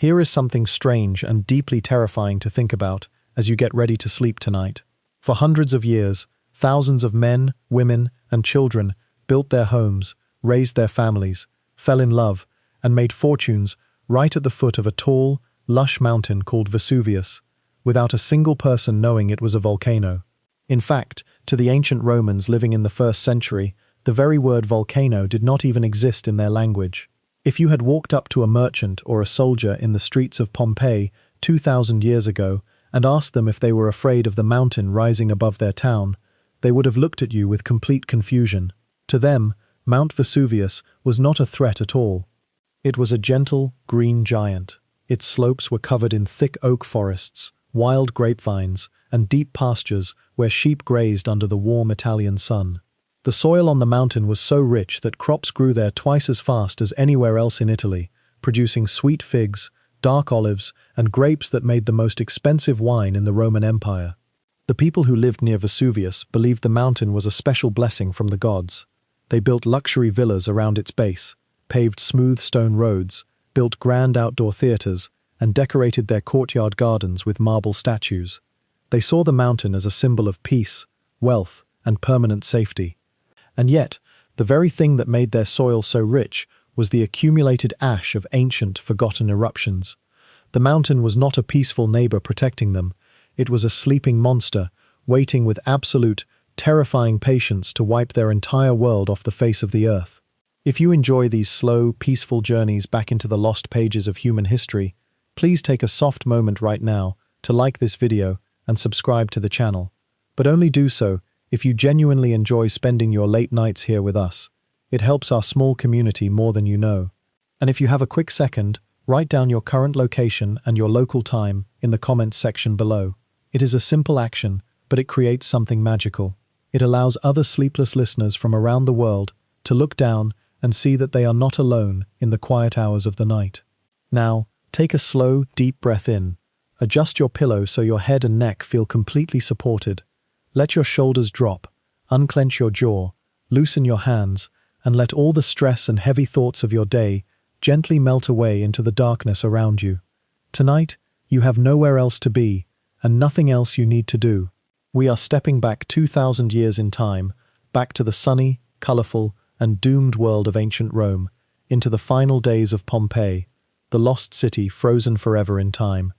Here is something strange and deeply terrifying to think about as you get ready to sleep tonight. For hundreds of years, thousands of men, women, and children built their homes, raised their families, fell in love, and made fortunes right at the foot of a tall, lush mountain called Vesuvius, without a single person knowing it was a volcano. In fact, to the ancient Romans living in the 1st century, the very word volcano did not even exist in their language. If you had walked up to a merchant or a soldier in the streets of Pompeii 2,000 years ago and asked them if they were afraid of the mountain rising above their town, they would have looked at you with complete confusion. To them, Mount Vesuvius was not a threat at all. It was a gentle, green giant. Its slopes were covered in thick oak forests, wild grapevines, and deep pastures where sheep grazed under the warm Italian sun. The soil on the mountain was so rich that crops grew there twice as fast as anywhere else in Italy, producing sweet figs, dark olives, and grapes that made the most expensive wine in the Roman Empire. The people who lived near Vesuvius believed the mountain was a special blessing from the gods. They built luxury villas around its base, paved smooth stone roads, built grand outdoor theaters, and decorated their courtyard gardens with marble statues. They saw the mountain as a symbol of peace, wealth, and permanent safety. And yet, the very thing that made their soil so rich was the accumulated ash of ancient, forgotten eruptions. The mountain was not a peaceful neighbor protecting them. It was a sleeping monster, waiting with absolute, terrifying patience to wipe their entire world off the face of the earth. If you enjoy these slow, peaceful journeys back into the lost pages of human history, please take a soft moment right now to like this video and subscribe to the channel. But only do so if you genuinely enjoy spending your late nights here with us. It helps our small community more than you know. And if you have a quick second, write down your current location and your local time in the comments section below. It is a simple action, but it creates something magical. It allows other sleepless listeners from around the world to look down and see that they are not alone in the quiet hours of the night. Now, take a slow, deep breath in. Adjust your pillow so your head and neck feel completely supported. Let your shoulders drop, unclench your jaw, loosen your hands, and let all the stress and heavy thoughts of your day gently melt away into the darkness around you. Tonight, you have nowhere else to be, and nothing else you need to do. We are stepping back 2,000 years in time, back to the sunny, colorful, and doomed world of ancient Rome, into the final days of Pompeii, the lost city frozen forever in time.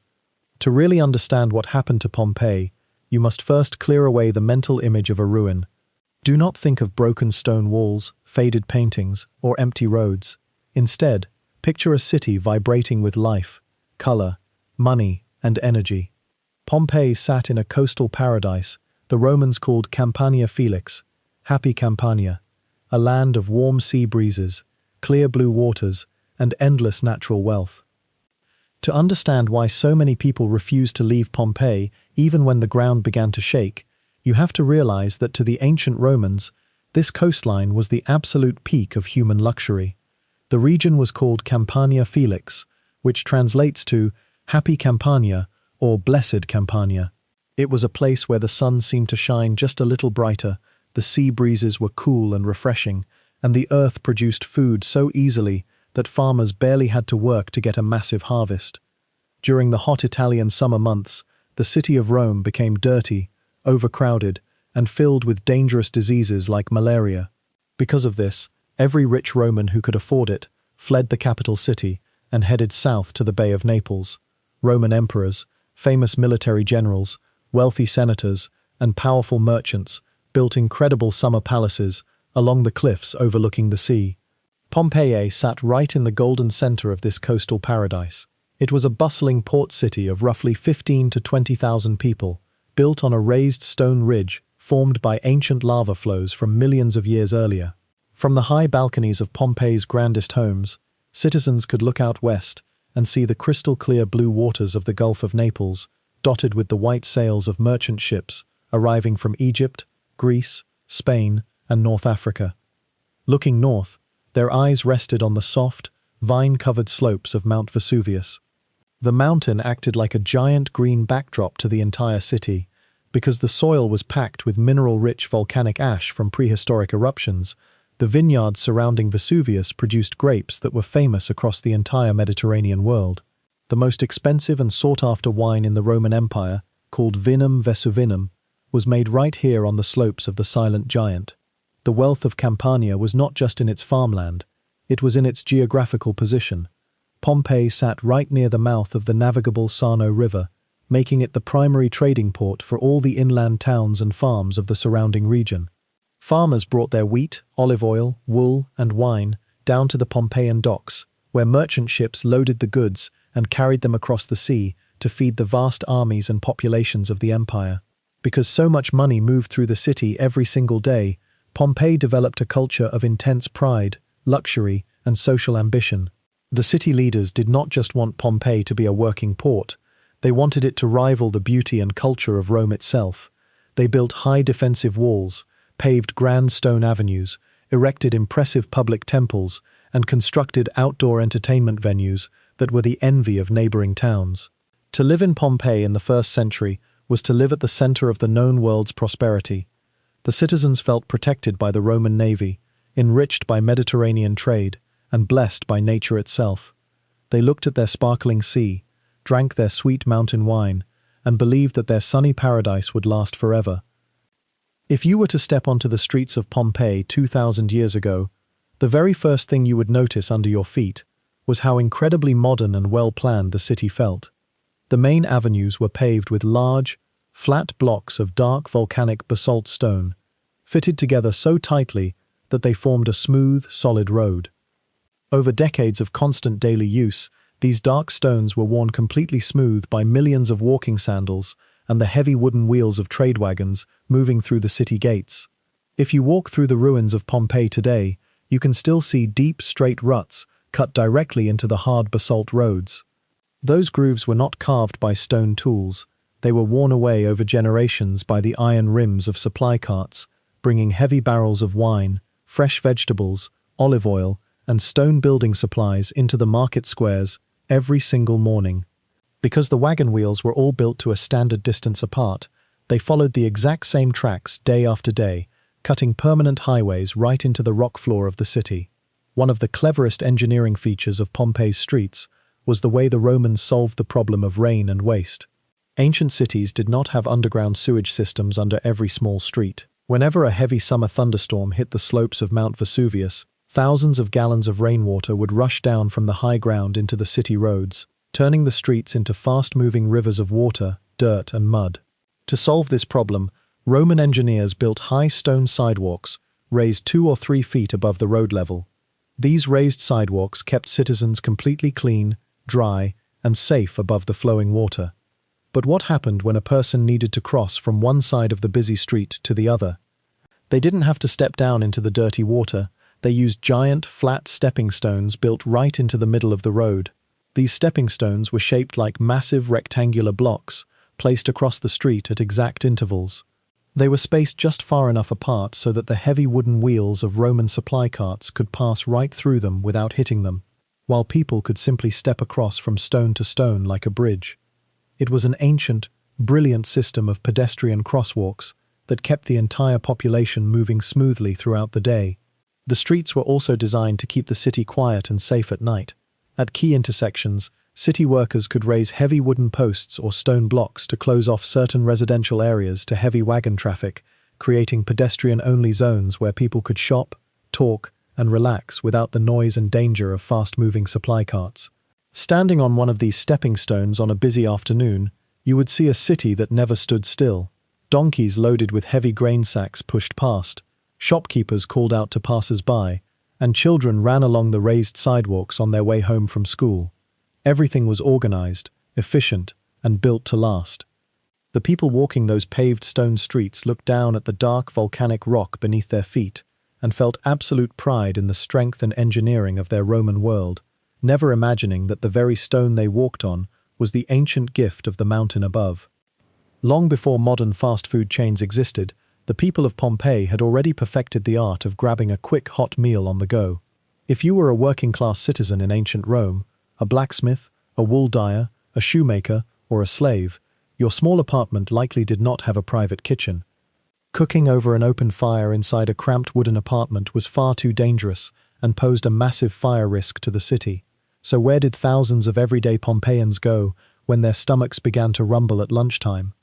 To really understand what happened to Pompeii, you must first clear away the mental image of a ruin. Do not think of broken stone walls, faded paintings, or empty roads. Instead, picture a city vibrating with life, color, money, and energy. Pompeii sat in a coastal paradise the Romans called Campania Felix, happy Campania, a land of warm sea breezes, clear blue waters, and endless natural wealth. To understand why so many people refused to leave Pompeii even when the ground began to shake, you have to realize that to the ancient Romans, this coastline was the absolute peak of human luxury. The region was called Campania Felix, which translates to happy Campania or blessed Campania. It was a place where the sun seemed to shine just a little brighter, the sea breezes were cool and refreshing, and the earth produced food so easily that farmers barely had to work to get a massive harvest. During the hot Italian summer months, the city of Rome became dirty, overcrowded, and filled with dangerous diseases like malaria. Because of this, every rich Roman who could afford it fled the capital city and headed south to the Bay of Naples. Roman emperors, famous military generals, wealthy senators, and powerful merchants built incredible summer palaces along the cliffs overlooking the sea. Pompeii sat right in the golden center of this coastal paradise. It was a bustling port city of roughly 15 to 20,000 people, built on a raised stone ridge formed by ancient lava flows from millions of years earlier. From the high balconies of Pompeii's grandest homes, citizens could look out west and see the crystal-clear blue waters of the Gulf of Naples, dotted with the white sails of merchant ships arriving from Egypt, Greece, Spain, and North Africa. Looking north, their eyes rested on the soft, vine-covered slopes of Mount Vesuvius. The mountain acted like a giant green backdrop to the entire city, because the soil was packed with mineral-rich volcanic ash from prehistoric eruptions. The vineyards surrounding Vesuvius produced grapes that were famous across the entire Mediterranean world. the most expensive and sought-after wine in the Roman Empire, called Vinum Vesuvinum, was made right here on the slopes of the silent giant. The wealth of Campania was not just in its farmland, it was in its geographical position. Pompeii sat right near the mouth of the navigable Sarno River, making it the primary trading port for all the inland towns and farms of the surrounding region. Farmers brought their wheat, olive oil, wool, and wine down to the Pompeian docks, where merchant ships loaded the goods and carried them across the sea to feed the vast armies and populations of the empire. Because so much money moved through the city every single day, Pompeii developed a culture of intense pride, luxury, and social ambition. The city leaders did not just want Pompeii to be a working port, they wanted it to rival the beauty and culture of Rome itself. They built high defensive walls, paved grand stone avenues, erected impressive public temples, and constructed outdoor entertainment venues that were the envy of neighboring towns. To live in Pompeii in the 1st century was to live at the center of the known world's prosperity. The citizens felt protected by the Roman navy, enriched by Mediterranean trade, and blessed by nature itself. They looked at their sparkling sea, drank their sweet mountain wine, and believed that their sunny paradise would last forever. If you were to step onto the streets of Pompeii 2,000 years ago, the very first thing you would notice under your feet was how incredibly modern and well-planned the city felt. The main avenues were paved with large, flat blocks of dark volcanic basalt stone, fitted together so tightly that they formed a smooth, solid road. Over decades of constant daily use, these dark stones were worn completely smooth by millions of walking sandals and the heavy wooden wheels of trade wagons moving through the city gates. If you walk through the ruins of Pompeii today, you can still see deep, straight ruts cut directly into the hard basalt roads. Those grooves were not carved by stone tools, they were worn away over generations by the iron rims of supply carts, bringing heavy barrels of wine, fresh vegetables, olive oil, and stone building supplies into the market squares every single morning. Because the wagon wheels were all built to a standard distance apart, they followed the exact same tracks day after day, cutting permanent highways right into the rock floor of the city. One of the cleverest engineering features of Pompeii's streets was the way the Romans solved the problem of rain and waste. Ancient cities did not have underground sewage systems under every small street. Whenever a heavy summer thunderstorm hit the slopes of Mount Vesuvius, thousands of gallons of rainwater would rush down from the high ground into the city roads, turning the streets into fast-moving rivers of water, dirt, and mud. To solve this problem, Roman engineers built high stone sidewalks, raised 2 or 3 feet above the road level. These raised sidewalks kept citizens completely clean, dry, and safe above the flowing water. But what happened when a person needed to cross from one side of the busy street to the other? They didn't have to step down into the dirty water. They used giant, flat stepping stones built right into the middle of the road. These stepping stones were shaped like massive rectangular blocks, placed across the street at exact intervals. They were spaced just far enough apart so that the heavy wooden wheels of Roman supply carts could pass right through them without hitting them, while people could simply step across from stone to stone like a bridge. It was an ancient, brilliant system of pedestrian crosswalks that kept the entire population moving smoothly throughout the day. The streets were also designed to keep the city quiet and safe at night. At key intersections, city workers could raise heavy wooden posts or stone blocks to close off certain residential areas to heavy wagon traffic, creating pedestrian-only zones where people could shop, talk, and relax without the noise and danger of fast-moving supply carts. Standing on one of these stepping stones on a busy afternoon, you would see a city that never stood still. Donkeys loaded with heavy grain sacks pushed past, shopkeepers called out to passers-by, and children ran along the raised sidewalks on their way home from school. Everything was organized, efficient, and built to last. The people walking those paved stone streets looked down at the dark volcanic rock beneath their feet and felt absolute pride in the strength and engineering of their Roman world, never imagining that the very stone they walked on was the ancient gift of the mountain above. Long before modern fast food chains existed, the people of Pompeii had already perfected the art of grabbing a quick hot meal on the go. If you were a working-class citizen in ancient Rome, a blacksmith, a wool dyer, a shoemaker, or a slave, your small apartment likely did not have a private kitchen. Cooking over an open fire inside a cramped wooden apartment was far too dangerous and posed a massive fire risk to the city. So where did thousands of everyday Pompeians go when their stomachs began to rumble at lunchtime?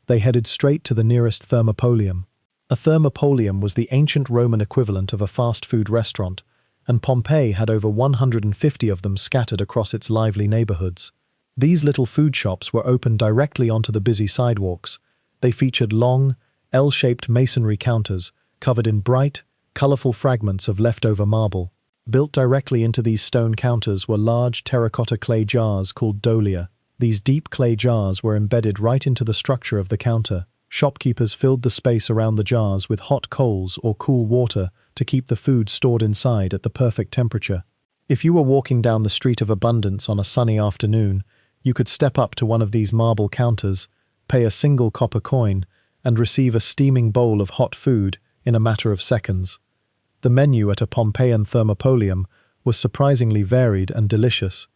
They headed straight to the nearest Thermopolium. A Thermopolium was the ancient Roman equivalent of a fast food restaurant, and Pompeii had over 150 of them scattered across its lively neighborhoods. These little food shops were opened directly onto the busy sidewalks. They featured long, L-shaped masonry counters covered in bright, colorful fragments of leftover marble. Built directly into these stone counters were large terracotta clay jars called dolia. These deep clay jars were embedded right into the structure of the counter. Shopkeepers filled the space around the jars with hot coals or cool water to keep the food stored inside at the perfect temperature. If you were walking down the street of abundance on a sunny afternoon, you could step up to one of these marble counters, pay a single copper coin, and receive a steaming bowl of hot food in a matter of seconds. The menu at a Pompeian thermopolium was surprisingly varied and delicious.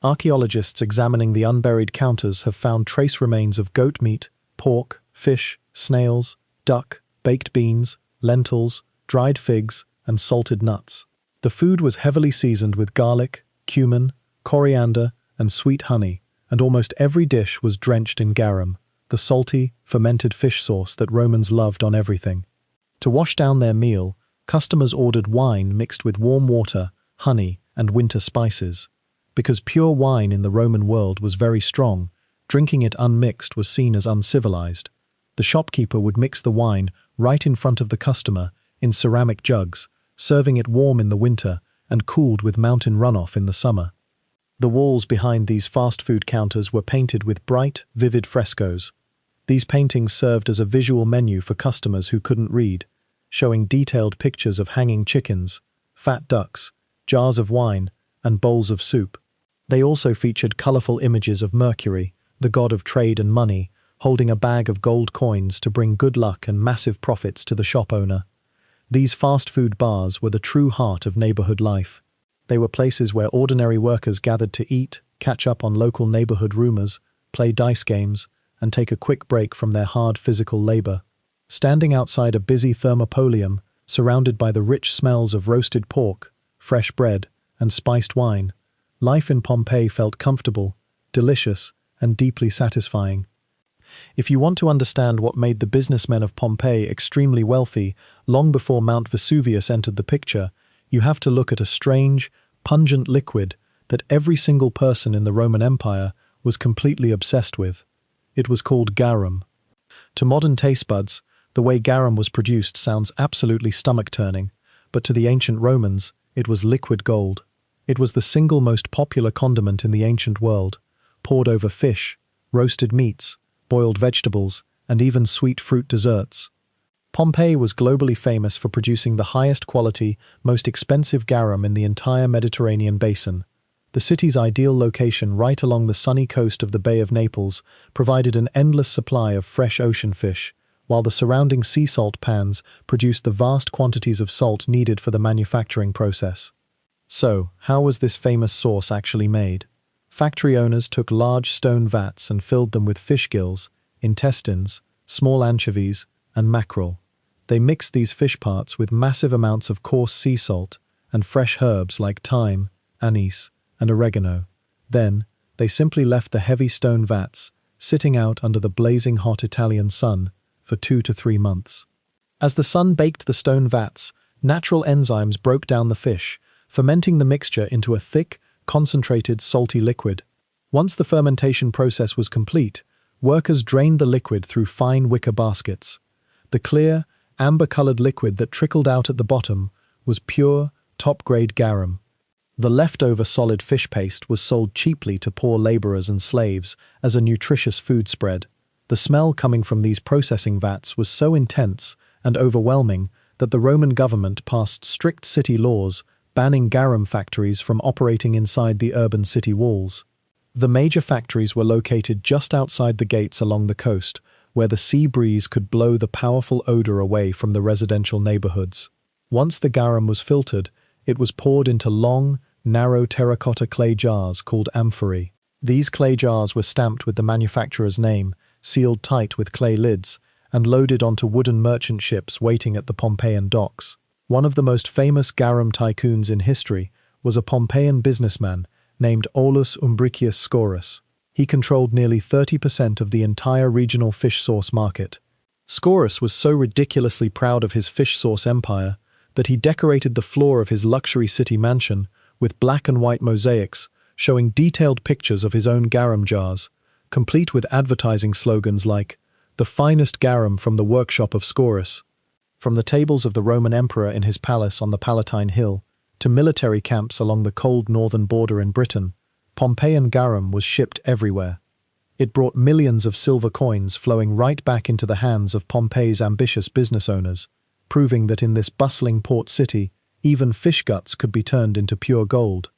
Archaeologists examining the unburied counters have found trace remains of goat meat, pork, fish, snails, duck, baked beans, lentils, dried figs, and salted nuts. The food was heavily seasoned with garlic, cumin, coriander, and sweet honey, and almost every dish was drenched in garum, the salty, fermented fish sauce that Romans loved on everything. To wash down their meal, customers ordered wine mixed with warm water, honey, and winter spices. Because pure wine in the Roman world was very strong, drinking it unmixed was seen as uncivilized. The shopkeeper would mix the wine right in front of the customer in ceramic jugs, serving it warm in the winter and cooled with mountain runoff in the summer. The walls behind these fast food counters were painted with bright, vivid frescoes. These paintings served as a visual menu for customers who couldn't read, showing detailed pictures of hanging chickens, fat ducks, jars of wine, and bowls of soup. They also featured colorful images of Mercury, the god of trade and money, holding a bag of gold coins to bring good luck and massive profits to the shop owner. These fast food bars were the true heart of neighborhood life. They were places where ordinary workers gathered to eat, catch up on local neighborhood rumors, play dice games, and take a quick break from their hard physical labor. Standing outside a busy thermopolium, surrounded by the rich smells of roasted pork, fresh bread, and spiced wine, life in Pompeii felt comfortable, delicious, and deeply satisfying. If you want to understand what made the businessmen of Pompeii extremely wealthy long before Mount Vesuvius entered the picture, you have to look at a strange, pungent liquid that every single person in the Roman Empire was completely obsessed with. It was called garum. To modern taste buds, the way garum was produced sounds absolutely stomach-turning, but to the ancient Romans, it was liquid gold. It was the single most popular condiment in the ancient world, poured over fish, roasted meats, boiled vegetables, and even sweet fruit desserts. Pompeii was globally famous for producing the highest quality, most expensive garum in the entire Mediterranean basin. The city's ideal location right along the sunny coast of the Bay of Naples provided an endless supply of fresh ocean fish, while the surrounding sea salt pans produced the vast quantities of salt needed for the manufacturing process. So, how was this famous sauce actually made? Factory owners took large stone vats and filled them with fish gills, intestines, small anchovies, and mackerel. They mixed these fish parts with massive amounts of coarse sea salt and fresh herbs like thyme, anise, and oregano. Then, they simply left the heavy stone vats sitting out under the blazing hot Italian sun for 2 to 3 months. As the sun baked the stone vats, natural enzymes broke down the fish, fermenting the mixture into a thick, concentrated, salty liquid. Once the fermentation process was complete, workers drained the liquid through fine wicker baskets. The clear, amber-colored liquid that trickled out at the bottom was pure, top-grade garum. The leftover solid fish paste was sold cheaply to poor laborers and slaves as a nutritious food spread. The smell coming from these processing vats was so intense and overwhelming that the Roman government passed strict city laws banning garum factories from operating inside the urban city walls. The major factories were located just outside the gates along the coast, where the sea breeze could blow the powerful odor away from the residential neighborhoods. Once the garum was filtered, it was poured into long, narrow terracotta clay jars called amphorae. These clay jars were stamped with the manufacturer's name, sealed tight with clay lids, and loaded onto wooden merchant ships waiting at the Pompeian docks. One of the most famous garum tycoons in history was a Pompeian businessman named Aulus Umbricius Scaurus. He controlled nearly 30% of the entire regional fish sauce market. Scaurus was so ridiculously proud of his fish sauce empire that he decorated the floor of his luxury city mansion with black and white mosaics showing detailed pictures of his own garum jars, complete with advertising slogans like, "The finest garum from the workshop of Scaurus." From the tables of the Roman emperor in his palace on the Palatine Hill to military camps along the cold northern border in Britain, Pompeian garum was shipped everywhere. It brought millions of silver coins flowing right back into the hands of Pompeii's ambitious business owners, proving that in this bustling port city, even fish guts could be turned into pure gold.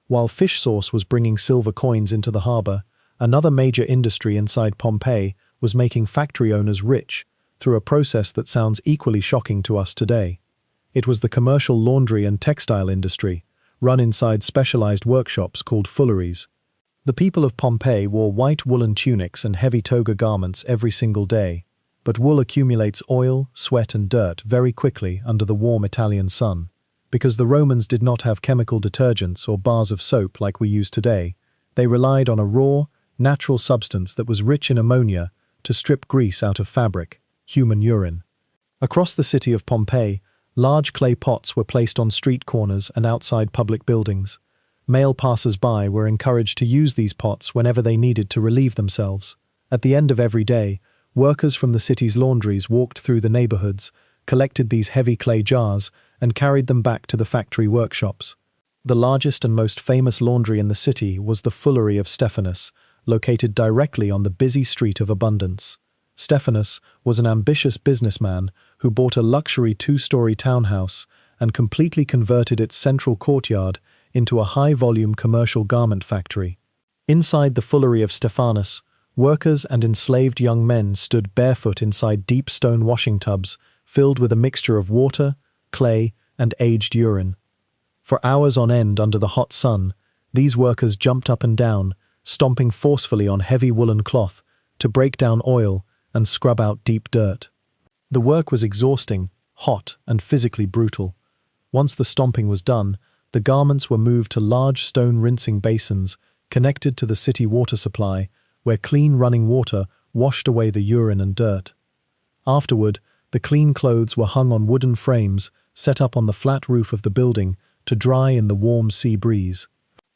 While fish sauce was bringing silver coins into the harbor, another major industry inside Pompeii was making factory owners rich through a process that sounds equally shocking to us today. It was the commercial laundry and textile industry, run inside specialized workshops called fulleries. The people of Pompeii wore white woolen tunics and heavy toga garments every single day, but wool accumulates oil, sweat and dirt very quickly under the warm Italian sun. Because the Romans did not have chemical detergents or bars of soap like we use today, they relied on a raw, natural substance that was rich in ammonia to strip grease out of fabric, human urine. Across the city of Pompeii, large clay pots were placed on street corners and outside public buildings. Male passers-by were encouraged to use these pots whenever they needed to relieve themselves. At the end of every day, workers from the city's laundries walked through the neighborhoods, collected these heavy clay jars, and carried them back to the factory workshops. The largest and most famous laundry in the city was the Fullery of Stephanus, located directly on the busy street of Abundance. Stephanus was an ambitious businessman who bought a luxury two-story townhouse and completely converted its central courtyard into a high-volume commercial garment factory. Inside the Fullery of Stephanus, workers and enslaved young men stood barefoot inside deep stone washing tubs filled with a mixture of water, clay, and aged urine. For hours on end under the hot sun, these workers jumped up and down, stomping forcefully on heavy woolen cloth to break down oil and scrub out deep dirt. The work was exhausting, hot, and physically brutal. Once the stomping was done, the garments were moved to large stone rinsing basins connected to the city water supply, where clean running water washed away the urine and dirt. Afterward, the clean clothes were hung on wooden frames set up on the flat roof of the building to dry in the warm sea breeze.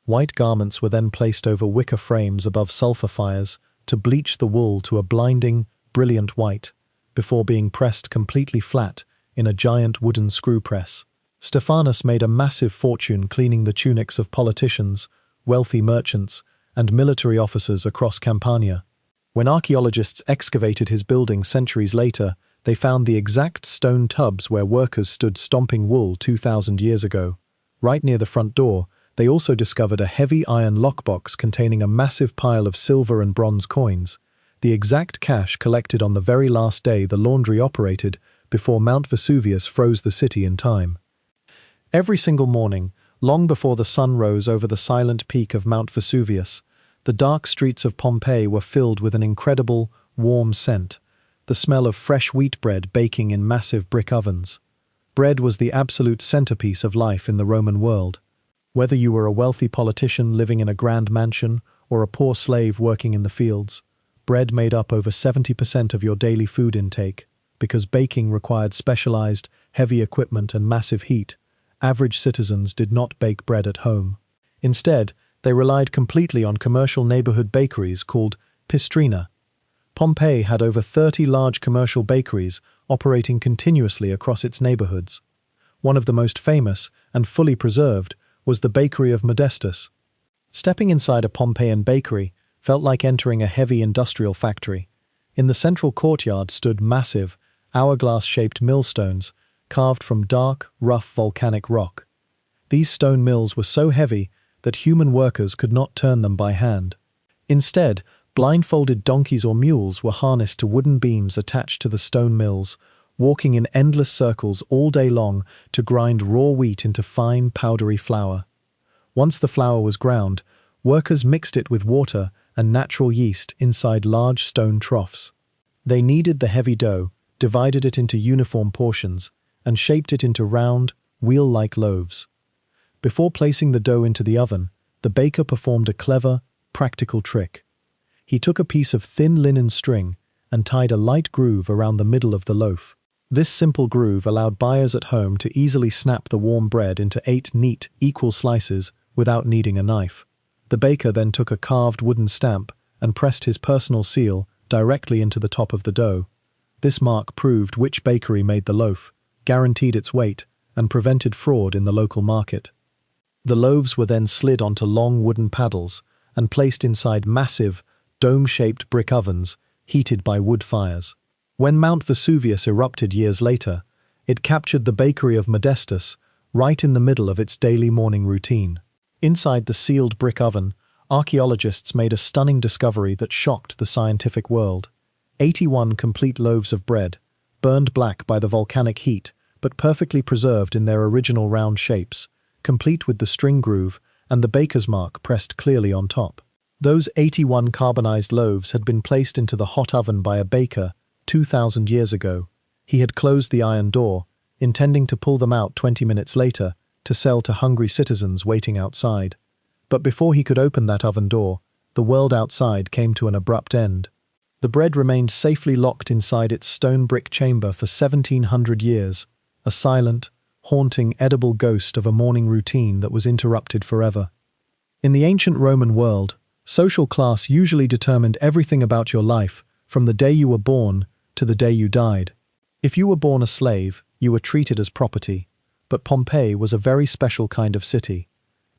White garments were then placed over wicker frames above sulfur fires to bleach the wool to a blinding, brilliant white, before being pressed completely flat in a giant wooden screw press. Stephanus made a massive fortune cleaning the tunics of politicians, wealthy merchants, and military officers across Campania. When archaeologists excavated his building centuries later, they found the exact stone tubs where workers stood stomping wool 2,000 years ago. Right near the front door, they also discovered a heavy iron lockbox containing a massive pile of silver and bronze coins, the exact cash collected on the very last day the laundry operated before Mount Vesuvius froze the city in time. Every single morning, long before the sun rose over the silent peak of Mount Vesuvius, the dark streets of Pompeii were filled with an incredible, warm scent, the smell of fresh wheat bread baking in massive brick ovens. Bread was the absolute centerpiece of life in the Roman world. Whether you were a wealthy politician living in a grand mansion or a poor slave working in the fields, bread made up over 70% of your daily food intake. Because baking required specialized, heavy equipment and massive heat, average citizens did not bake bread at home. Instead, they relied completely on commercial neighborhood bakeries called pistrina. Pompeii had over 30 large commercial bakeries operating continuously across its neighborhoods. One of the most famous and fully preserved was the bakery of Modestus. Stepping inside a Pompeian bakery felt like entering a heavy industrial factory. In the central courtyard stood massive, hourglass-shaped millstones carved from dark, rough volcanic rock. These stone mills were so heavy that human workers could not turn them by hand. Instead, blindfolded donkeys or mules were harnessed to wooden beams attached to the stone mills, walking in endless circles all day long to grind raw wheat into fine, powdery flour. Once the flour was ground, workers mixed it with water and natural yeast inside large stone troughs. They kneaded the heavy dough, divided it into uniform portions, and shaped it into round, wheel-like loaves. Before placing the dough into the oven, the baker performed a clever, practical trick. He took a piece of thin linen string and tied a light groove around the middle of the loaf. This simple groove allowed buyers at home to easily snap the warm bread into 8 neat, equal slices without needing a knife. The baker then took a carved wooden stamp and pressed his personal seal directly into the top of the dough. This mark proved which bakery made the loaf, guaranteed its weight, and prevented fraud in the local market. The loaves were then slid onto long wooden paddles and placed inside massive, dome-shaped brick ovens heated by wood fires. When Mount Vesuvius erupted years later, it captured the bakery of Modestus right in the middle of its daily morning routine. Inside the sealed brick oven, archaeologists made a stunning discovery that shocked the scientific world. 81 complete loaves of bread, burned black by the volcanic heat, but perfectly preserved in their original round shapes, complete with the string groove and the baker's mark pressed clearly on top. Those 81 carbonized loaves had been placed into the hot oven by a baker 2,000 years ago. He had closed the iron door, intending to pull them out 20 minutes later to sell to hungry citizens waiting outside. But before he could open that oven door, the world outside came to an abrupt end. The bread remained safely locked inside its stone brick chamber for 1,700 years, a silent, haunting, edible ghost of a morning routine that was interrupted forever. In the ancient Roman world, social class usually determined everything about your life, from the day you were born to the day you died. If you were born a slave, you were treated as property. But Pompeii was a very special kind of city.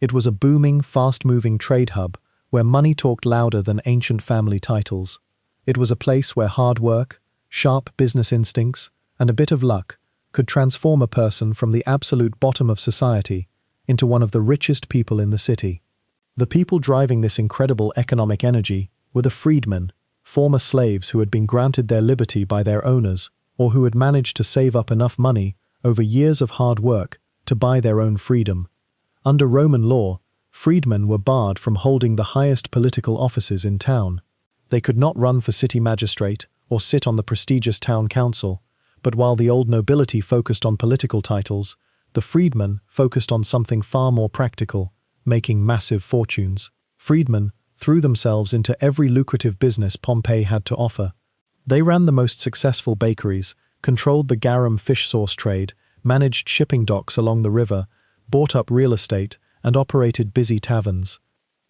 It was a booming, fast-moving trade hub where money talked louder than ancient family titles. It was a place where hard work, sharp business instincts, and a bit of luck could transform a person from the absolute bottom of society into one of the richest people in the city. The people driving this incredible economic energy were the freedmen, former slaves who had been granted their liberty by their owners or who had managed to save up enough money over years of hard work to buy their own freedom. Under Roman law, freedmen were barred from holding the highest political offices in town. They could not run for city magistrate or sit on the prestigious town council, but while the old nobility focused on political titles, the freedmen focused on something far more practical, making massive fortunes. Freedmen threw themselves into every lucrative business Pompeii had to offer. They ran the most successful bakeries, controlled the Garum fish sauce trade, managed shipping docks along the river, bought up real estate, and operated busy taverns.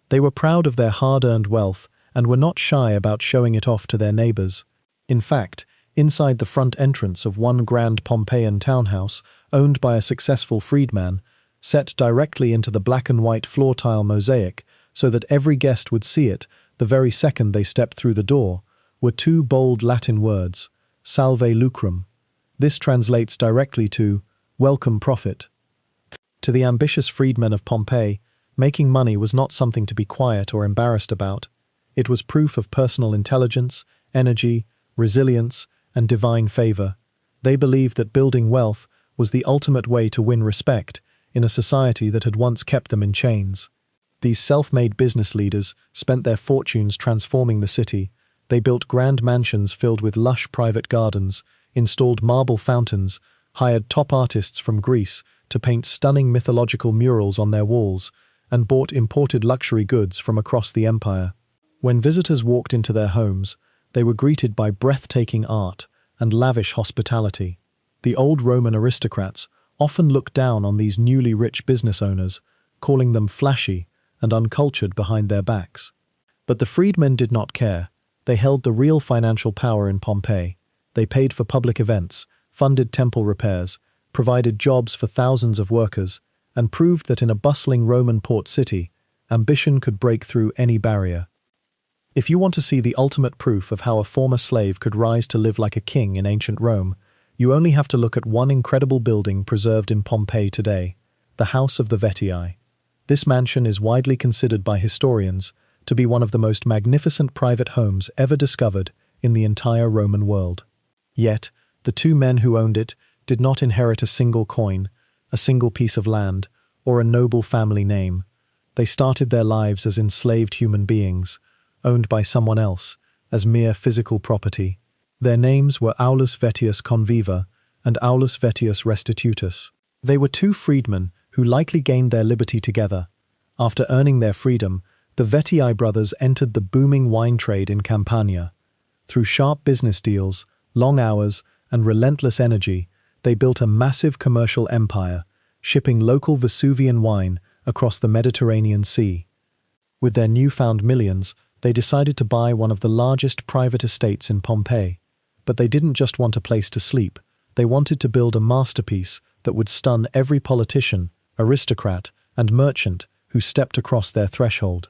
They were proud of their hard-earned wealth and were not shy about showing it off to their neighbors. In fact, inside the front entrance of one grand Pompeian townhouse, owned by a successful freedman, set directly into the black-and-white floor-tile mosaic so that every guest would see it the very second they stepped through the door, were 2 bold Latin words, Salve Lucrum. This translates directly to, welcome profit. To the ambitious freedmen of Pompeii, making money was not something to be quiet or embarrassed about. It was proof of personal intelligence, energy, resilience, and divine favor. They believed that building wealth was the ultimate way to win respect in a society that had once kept them in chains. These self-made business leaders spent their fortunes transforming the city. They built grand mansions filled with lush private gardens, installed marble fountains, hired top artists from Greece to paint stunning mythological murals on their walls, and bought imported luxury goods from across the empire. When visitors walked into their homes, they were greeted by breathtaking art and lavish hospitality. The old Roman aristocrats often looked down on these newly rich business owners, calling them flashy and uncultured behind their backs. But the freedmen did not care. They held the real financial power in Pompeii. They paid for public events, funded temple repairs, provided jobs for thousands of workers, and proved that in a bustling Roman port city, ambition could break through any barrier. If you want to see the ultimate proof of how a former slave could rise to live like a king in ancient Rome, you only have to look at one incredible building preserved in Pompeii today, the House of the Vettii. This mansion is widely considered by historians to be one of the most magnificent private homes ever discovered in the entire Roman world. Yet, the 2 men who owned it did not inherit a single coin, a single piece of land, or a noble family name. They started their lives as enslaved human beings, owned by someone else, as mere physical property. Their names were Aulus Vettius Conviva and Aulus Vettius Restitutus. They were 2 freedmen who likely gained their liberty together. After earning their freedom, the Vettii brothers entered the booming wine trade in Campania. Through sharp business deals, long hours, and relentless energy, they built a massive commercial empire, shipping local Vesuvian wine across the Mediterranean Sea. With their newfound millions, they decided to buy one of the largest private estates in Pompeii. But they didn't just want a place to sleep, they wanted to build a masterpiece that would stun every politician, aristocrat, and merchant who stepped across their threshold.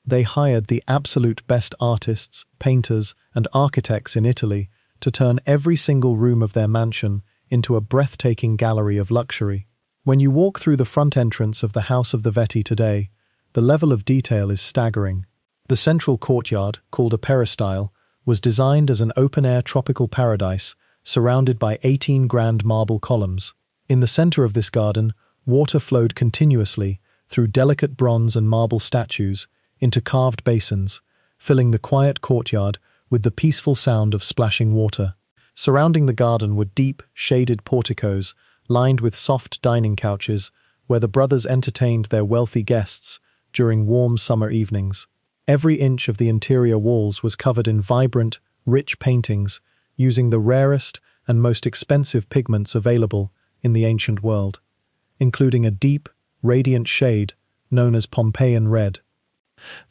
They hired the absolute best artists, painters, and architects in Italy to turn every single room of their mansion into a breathtaking gallery of luxury. When you walk through the front entrance of the House of the Vettii today, the level of detail is staggering. The central courtyard, called a peristyle, was designed as an open-air tropical paradise surrounded by 18 grand marble columns. In the center of this garden, water flowed continuously through delicate bronze and marble statues into carved basins, filling the quiet courtyard with the peaceful sound of splashing water. Surrounding the garden were deep, shaded porticos lined with soft dining couches where the brothers entertained their wealthy guests during warm summer evenings. Every inch of the interior walls was covered in vibrant, rich paintings using the rarest and most expensive pigments available in the ancient world, including a deep, radiant shade known as Pompeian red.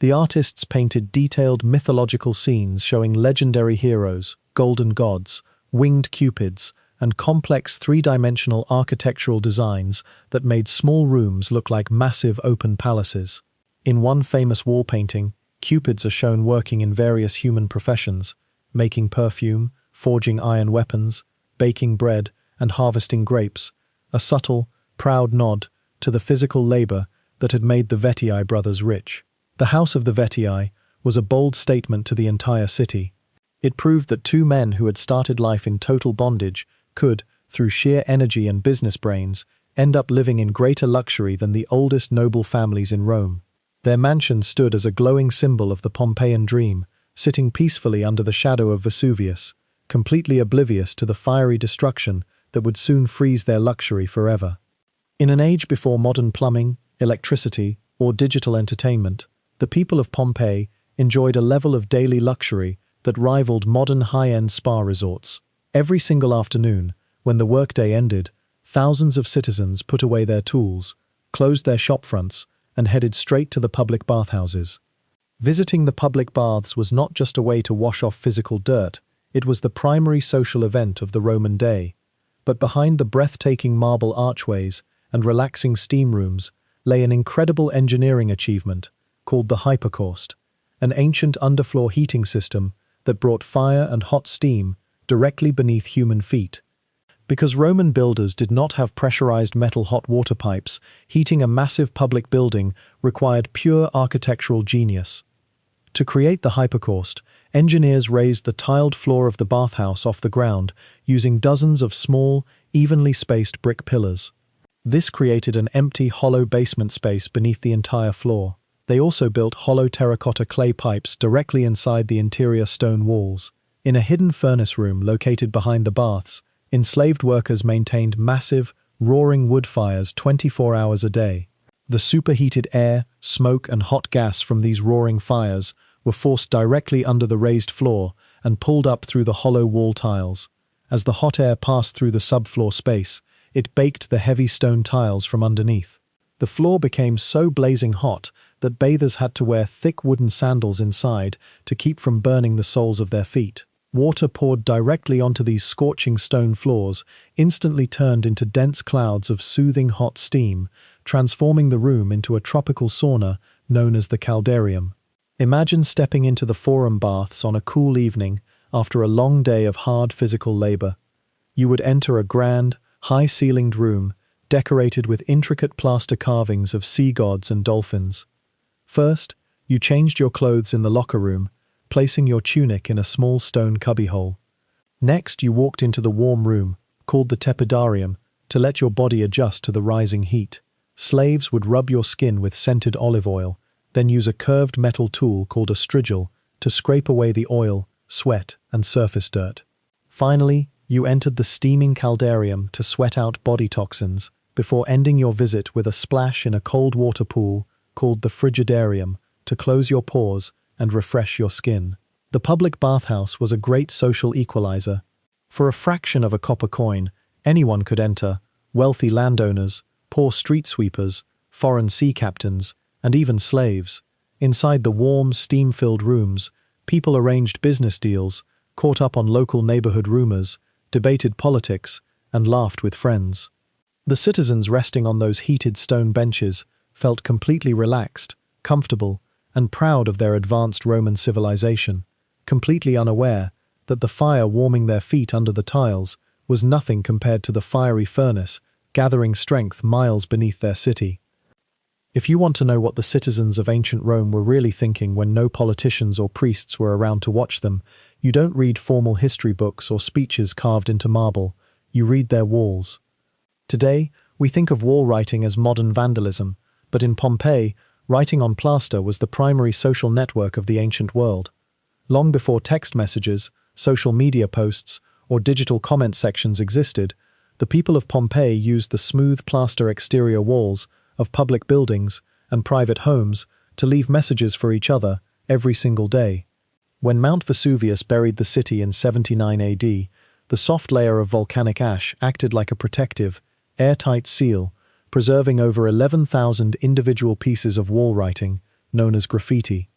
The artists painted detailed mythological scenes showing legendary heroes, golden gods, winged cupids, and complex three-dimensional architectural designs that made small rooms look like massive open palaces. In one famous wall painting, cupids are shown working in various human professions, making perfume, forging iron weapons, baking bread, and harvesting grapes, a subtle, proud nod to the physical labor that had made the Vettii brothers rich. The House of the Vettii was a bold statement to the entire city. It proved that two men who had started life in total bondage could, through sheer energy and business brains, end up living in greater luxury than the oldest noble families in Rome. Their mansion stood as a glowing symbol of the Pompeian dream, sitting peacefully under the shadow of Vesuvius, completely oblivious to the fiery destruction that would soon freeze their luxury forever. In an age before modern plumbing, electricity, or digital entertainment, the people of Pompeii enjoyed a level of daily luxury that rivaled modern high-end spa resorts. Every single afternoon, when the workday ended, thousands of citizens put away their tools, closed their shop fronts, and headed straight to the public bathhouses. Visiting the public baths was not just a way to wash off physical dirt, it was the primary social event of the Roman day. But behind the breathtaking marble archways and relaxing steam rooms lay an incredible engineering achievement called the hypocaust, an ancient underfloor heating system that brought fire and hot steam directly beneath human feet. Because Roman builders did not have pressurized metal hot water pipes, heating a massive public building required pure architectural genius. To create the hypocaust, engineers raised the tiled floor of the bathhouse off the ground using dozens of small, evenly spaced brick pillars. This created an empty, hollow basement space beneath the entire floor. They also built hollow terracotta clay pipes directly inside the interior stone walls. In a hidden furnace room located behind the baths, enslaved workers maintained massive, roaring wood fires 24 hours a day. The superheated air, smoke, and hot gas from these roaring fires were forced directly under the raised floor and pulled up through the hollow wall tiles. As the hot air passed through the subfloor space, it baked the heavy stone tiles from underneath. The floor became so blazing hot that bathers had to wear thick wooden sandals inside to keep from burning the soles of their feet. Water poured directly onto these scorching stone floors instantly turned into dense clouds of soothing hot steam, transforming the room into a tropical sauna known as the caldarium. Imagine stepping into the forum baths on a cool evening after a long day of hard physical labor. You would enter a grand, high-ceilinged room decorated with intricate plaster carvings of sea gods and dolphins. First, you changed your clothes in the locker room, placing your tunic in a small stone cubbyhole. Next, you walked into the warm room, called the tepidarium, to let your body adjust to the rising heat. Slaves would rub your skin with scented olive oil, then use a curved metal tool called a strigil to scrape away the oil, sweat, and surface dirt. Finally, you entered the steaming caldarium to sweat out body toxins before ending your visit with a splash in a cold water pool called the Frigidarium to close your pores and refresh your skin. The public bathhouse was a great social equalizer. For a fraction of a copper coin, anyone could enter: wealthy landowners, poor street sweepers, foreign sea captains, and even slaves. Inside the warm, steam-filled rooms, people arranged business deals, caught up on local neighborhood rumors, debated politics, and laughed with friends. The citizens resting on those heated stone benches felt completely relaxed, comfortable, and proud of their advanced Roman civilization, completely unaware that the fire warming their feet under the tiles was nothing compared to the fiery furnace gathering strength miles beneath their city. If you want to know what the citizens of ancient Rome were really thinking when no politicians or priests were around to watch them, you don't read formal history books or speeches carved into marble, you read their walls. Today, we think of wall writing as modern vandalism, but in Pompeii, writing on plaster was the primary social network of the ancient world. Long before text messages, social media posts, or digital comment sections existed, the people of Pompeii used the smooth plaster exterior walls of public buildings and private homes to leave messages for each other every single day. When Mount Vesuvius buried the city in 79 AD, the soft layer of volcanic ash acted like a protective, airtight seal, preserving over 11,000 individual pieces of wall writing, known as graffiti.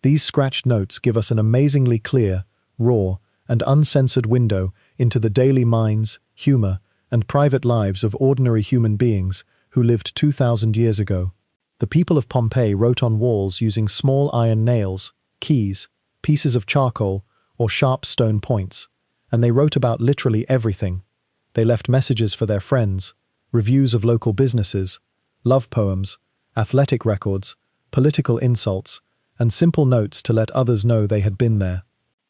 These scratched notes give us an amazingly clear, raw, and uncensored window into the daily minds, humor, and private lives of ordinary human beings who lived 2,000 years ago. The people of Pompeii wrote on walls using small iron nails, keys, pieces of charcoal, or sharp stone points, and they wrote about literally everything. They left messages for their friends, reviews of local businesses, love poems, athletic records, political insults, and simple notes to let others know they had been there.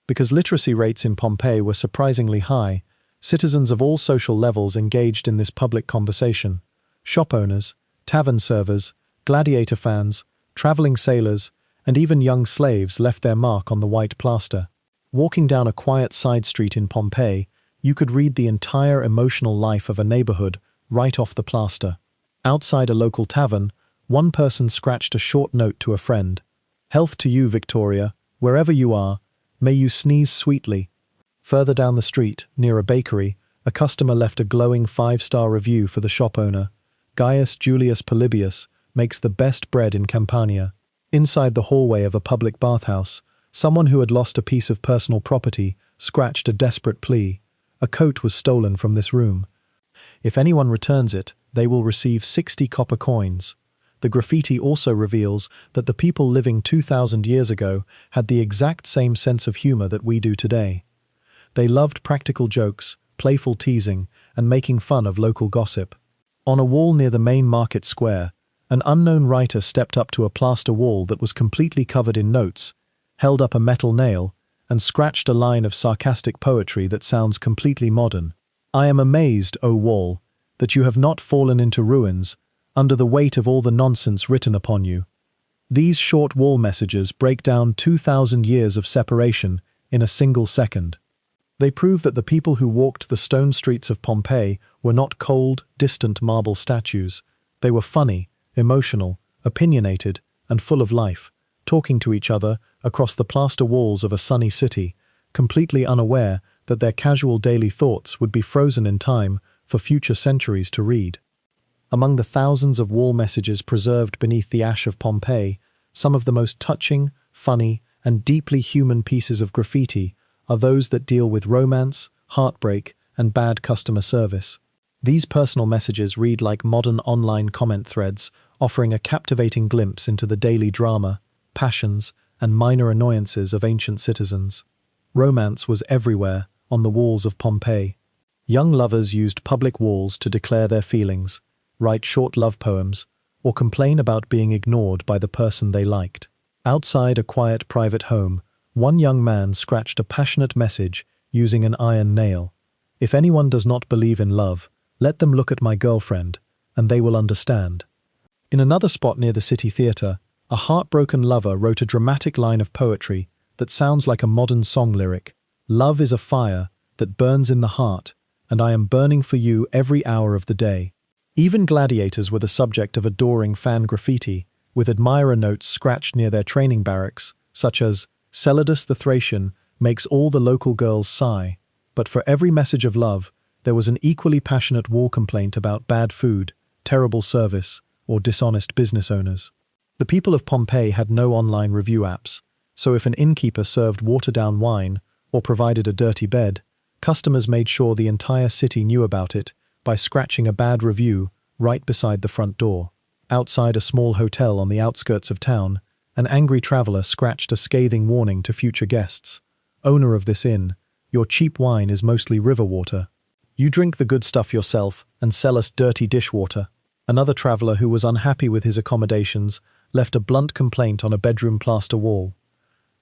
Because literacy rates in Pompeii were surprisingly high, citizens of all social levels engaged in this public conversation. Shop owners, tavern servers, gladiator fans, traveling sailors, and even young slaves left their mark on the white plaster. Walking down a quiet side street in Pompeii, you could read the entire emotional life of a neighborhood right off the plaster. Outside a local tavern, one person scratched a short note to a friend. "Health to you, Victoria, wherever you are, may you sneeze sweetly." Further down the street, near a bakery, a customer left a glowing 5-star review for the shop owner. "Gaius Julius Polybius makes the best bread in Campania." Inside the hallway of a public bathhouse, someone who had lost a piece of personal property scratched a desperate plea. "A coat was stolen from this room. If anyone returns it, they will receive 60 copper coins." The graffiti also reveals that the people living 2,000 years ago had the exact same sense of humor that we do today. They loved practical jokes, playful teasing, and making fun of local gossip. On a wall near the main market square, an unknown writer stepped up to a plaster wall that was completely covered in notes, held up a metal nail, and scratched a line of sarcastic poetry that sounds completely modern. "I am amazed, O wall, that you have not fallen into ruins under the weight of all the nonsense written upon you." These short wall messages break down 2,000 years of separation in a single second. They prove that the people who walked the stone streets of Pompeii were not cold, distant marble statues. They were funny, emotional, opinionated, and full of life, talking to each other across the plaster walls of a sunny city, completely unaware that their casual daily thoughts would be frozen in time for future centuries to read. Among the thousands of wall messages preserved beneath the ash of Pompeii, some of the most touching, funny, and deeply human pieces of graffiti are those that deal with romance, heartbreak, and bad customer service. These personal messages read like modern online comment threads, offering a captivating glimpse into the daily drama, passions, and minor annoyances of ancient citizens. Romance was everywhere on the walls of Pompeii. Young lovers used public walls to declare their feelings, write short love poems, or complain about being ignored by the person they liked. Outside a quiet private home, one young man scratched a passionate message using an iron nail. "If anyone does not believe in love, let them look at my girlfriend, and they will understand." In another spot near the city theater, a heartbroken lover wrote a dramatic line of poetry that sounds like a modern song lyric. "Love is a fire that burns in the heart, and I am burning for you every hour of the day." Even gladiators were the subject of adoring fan graffiti, with admirer notes scratched near their training barracks, such as, "Celadus the Thracian makes all the local girls sigh." But for every message of love, there was an equally passionate wall complaint about bad food, terrible service, or dishonest business owners. The people of Pompeii had no online review apps, so if an innkeeper served watered-down wine or provided a dirty bed, customers made sure the entire city knew about it by scratching a bad review right beside the front door. Outside a small hotel on the outskirts of town, an angry traveler scratched a scathing warning to future guests. "Owner of this inn, your cheap wine is mostly river water. You drink the good stuff yourself and sell us dirty dishwater." Another traveler who was unhappy with his accommodations left a blunt complaint on a bedroom plaster wall.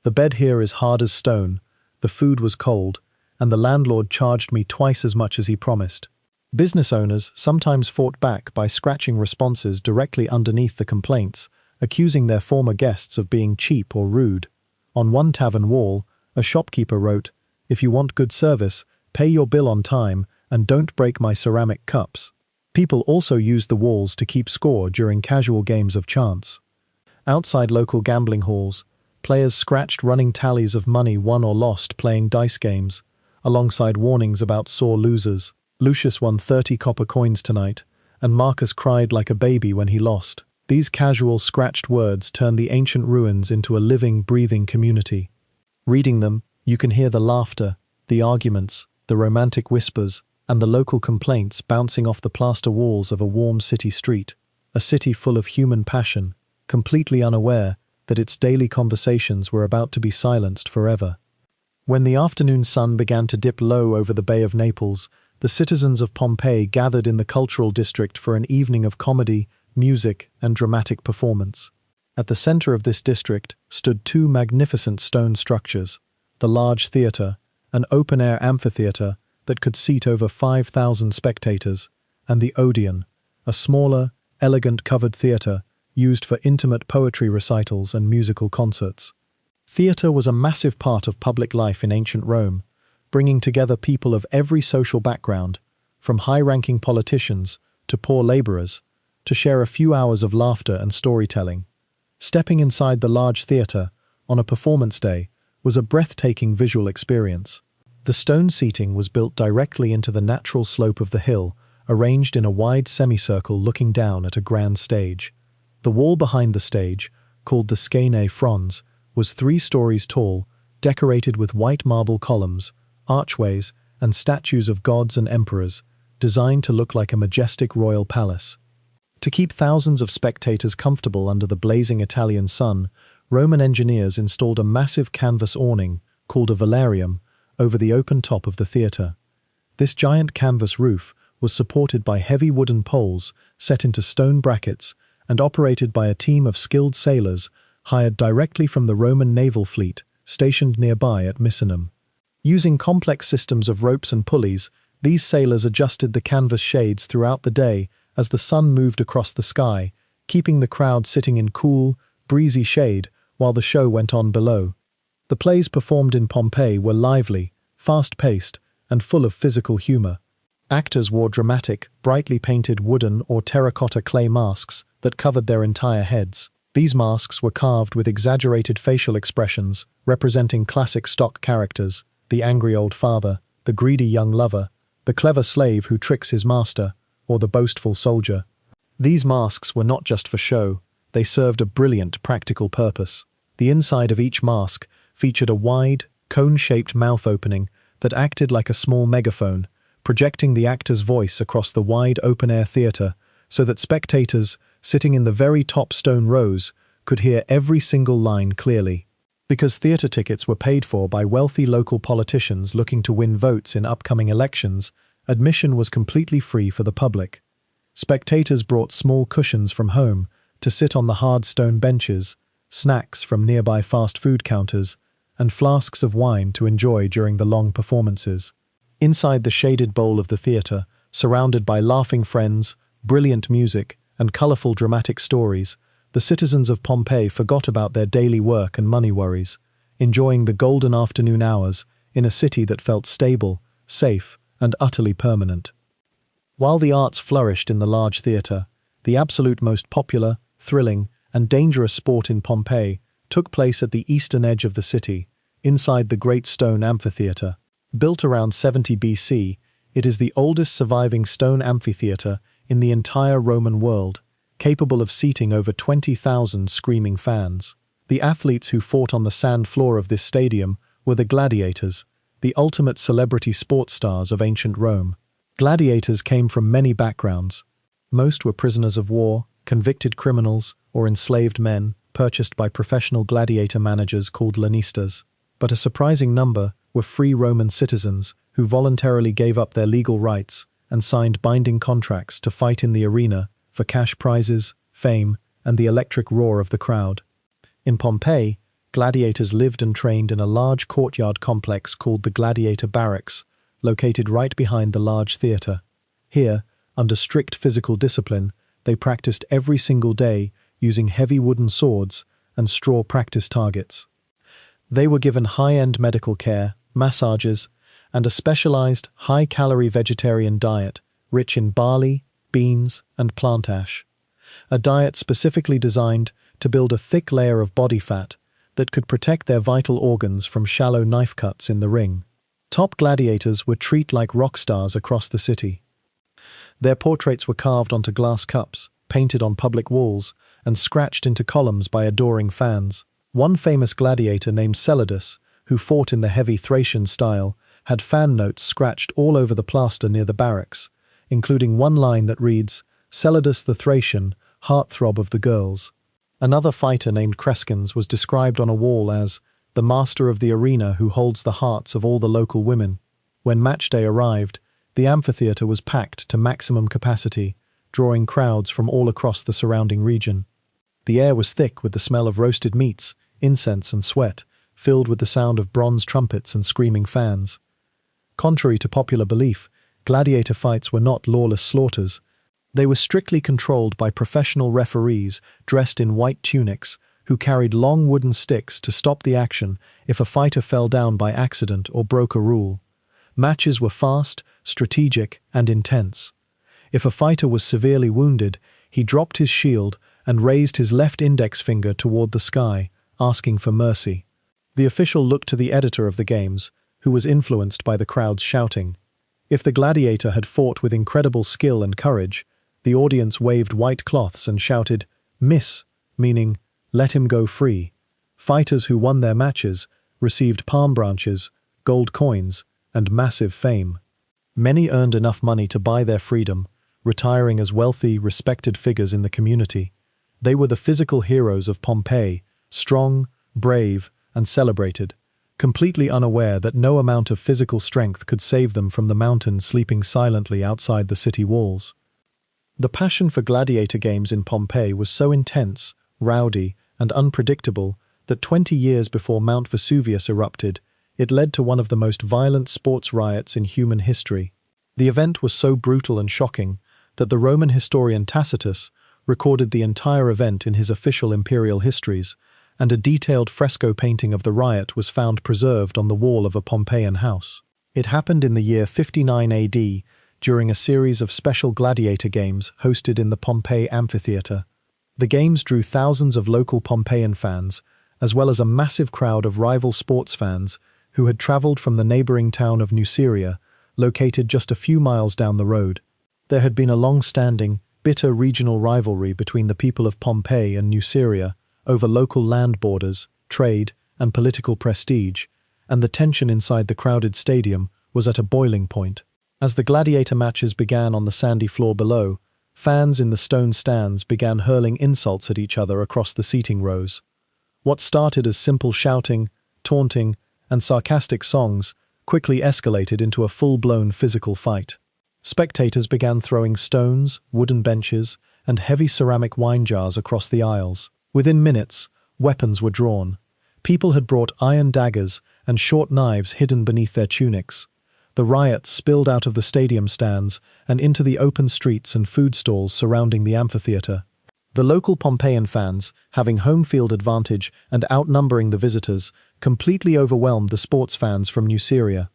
"The bed here is hard as stone, the food was cold, and the landlord charged me twice as much as he promised." Business owners sometimes fought back by scratching responses directly underneath the complaints, accusing their former guests of being cheap or rude. On one tavern wall, a shopkeeper wrote, "If you want good service, pay your bill on time and don't break my ceramic cups." People also used the walls to keep score during casual games of chance. Outside local gambling halls, players scratched running tallies of money won or lost playing dice games, alongside warnings about sore losers. "Lucius won 30 copper coins tonight, and Marcus cried like a baby when he lost." These casual scratched words turned the ancient ruins into a living, breathing community. Reading them, you can hear the laughter, the arguments, the romantic whispers, and the local complaints bouncing off the plaster walls of a warm city street, a city full of human passion, completely unaware that its daily conversations were about to be silenced forever. When the afternoon sun began to dip low over the Bay of Naples, the citizens of Pompeii gathered in the cultural district for an evening of comedy, music, and dramatic performance. At the center of this district stood two magnificent stone structures: the large theater, an open-air amphitheater that could seat over 5,000 spectators, and the Odeon, a smaller, elegant covered theater used for intimate poetry recitals and musical concerts. Theater was a massive part of public life in ancient Rome, bringing together people of every social background, from high-ranking politicians to poor laborers, to share a few hours of laughter and storytelling. Stepping inside the large theater on a performance day was a breathtaking visual experience. The stone seating was built directly into the natural slope of the hill, arranged in a wide semicircle looking down at a grand stage. The wall behind the stage, called the Scene Frons, was 3 stories tall, decorated with white marble columns, archways, and statues of gods and emperors, designed to look like a majestic royal palace. To keep thousands of spectators comfortable under the blazing Italian sun, Roman engineers installed a massive canvas awning, called a velarium, over the open top of the theater. This giant canvas roof was supported by heavy wooden poles set into stone brackets and operated by a team of skilled sailors hired directly from the Roman naval fleet stationed nearby at Misenum. Using complex systems of ropes and pulleys, these sailors adjusted the canvas shades throughout the day as the sun moved across the sky, keeping the crowd sitting in cool, breezy shade while the show went on below. The plays performed in Pompeii were lively, fast-paced, and full of physical humor. Actors wore dramatic, brightly painted wooden or terracotta clay masks that covered their entire heads. These masks were carved with exaggerated facial expressions, representing classic stock characters: the angry old father, the greedy young lover, the clever slave who tricks his master, or the boastful soldier. These masks were not just for show, they served a brilliant practical purpose. The inside of each mask featured a wide, cone-shaped mouth opening that acted like a small megaphone, projecting the actor's voice across the wide open-air theater so that spectators, sitting in the very top stone rows, could hear every single line clearly. Because theater tickets were paid for by wealthy local politicians looking to win votes in upcoming elections, admission was completely free for the public. Spectators brought small cushions from home to sit on the hard stone benches, snacks from nearby fast food counters, and flasks of wine to enjoy during the long performances. Inside the shaded bowl of the theater, surrounded by laughing friends, brilliant music, and colorful dramatic stories, the citizens of Pompeii forgot about their daily work and money worries, enjoying the golden afternoon hours in a city that felt stable, safe, and utterly permanent. While the arts flourished in the large theater, the absolute most popular, thrilling, and dangerous sport in Pompeii took place at the eastern edge of the city, inside the Great Stone Amphitheater. Built around 70 BC, it is the oldest surviving stone amphitheater in the entire Roman world, capable of seating over 20,000 screaming fans. The athletes who fought on the sand floor of this stadium were the gladiators, the ultimate celebrity sports stars of ancient Rome. Gladiators came from many backgrounds. Most were prisoners of war, convicted criminals, or enslaved men purchased by professional gladiator managers called lanistas. But a surprising number were free Roman citizens who voluntarily gave up their legal rights and signed binding contracts to fight in the arena for cash prizes, fame, and the electric roar of the crowd. In Pompeii, gladiators lived and trained in a large courtyard complex called the Gladiator Barracks, located right behind the large theatre. Here, under strict physical discipline, they practiced every single day using heavy wooden swords and straw practice targets. They were given high-end medical care, massages, and a specialized, high-calorie vegetarian diet rich in barley, beans, and plant ash. A diet specifically designed to build a thick layer of body fat that could protect their vital organs from shallow knife cuts in the ring. Top gladiators were treated like rock stars across the city. Their portraits were carved onto glass cups, painted on public walls, and scratched into columns by adoring fans. One famous gladiator named Celidus, who fought in the heavy Thracian style, had fan notes scratched all over the plaster near the barracks, including one line that reads, "Celidus the Thracian, heartthrob of the girls." Another fighter named Crescens was described on a wall as the master of the arena who holds the hearts of all the local women. When match day arrived, the amphitheater was packed to maximum capacity, drawing crowds from all across the surrounding region. The air was thick with the smell of roasted meats, incense and sweat, filled with the sound of bronze trumpets and screaming fans. Contrary to popular belief, gladiator fights were not lawless slaughters. They were strictly controlled by professional referees dressed in white tunics who carried long wooden sticks to stop the action if a fighter fell down by accident or broke a rule. Matches were fast, strategic, and intense. If a fighter was severely wounded, he dropped his shield and raised his left index finger toward the sky, asking for mercy. The official looked to the editor of the games, who was influenced by the crowd's shouting. If the gladiator had fought with incredible skill and courage, the audience waved white cloths and shouted, "Miss," meaning, "let him go free." Fighters who won their matches received palm branches, gold coins, and massive fame. Many earned enough money to buy their freedom, retiring as wealthy, respected figures in the community. They were the physical heroes of Pompeii, strong, brave, and celebrated, completely unaware that no amount of physical strength could save them from the mountains sleeping silently outside the city walls. The passion for gladiator games in Pompeii was so intense, rowdy, and unpredictable that 20 years before Mount Vesuvius erupted, it led to one of the most violent sports riots in human history. The event was so brutal and shocking that the Roman historian Tacitus recorded the entire event in his official imperial histories, and a detailed fresco painting of the riot was found preserved on the wall of a Pompeian house. It happened in the year 59 AD, during a series of special gladiator games hosted in the Pompeii Amphitheater. The games drew thousands of local Pompeian fans, as well as a massive crowd of rival sports fans who had traveled from the neighboring town of Nuceria, located just a few miles down the road. There had been a long-standing, bitter regional rivalry between the people of Pompeii and Nuceria over local land borders, trade, and political prestige, and the tension inside the crowded stadium was at a boiling point. As the gladiator matches began on the sandy floor below, fans in the stone stands began hurling insults at each other across the seating rows. What started as simple shouting, taunting, and sarcastic songs quickly escalated into a full-blown physical fight. Spectators began throwing stones, wooden benches, and heavy ceramic wine jars across the aisles. Within minutes, weapons were drawn. People had brought iron daggers and short knives hidden beneath their tunics. The riot spilled out of the stadium stands and into the open streets and food stalls surrounding the amphitheater. The local Pompeian fans, having home field advantage and outnumbering the visitors, completely overwhelmed the sports fans from Nuceria.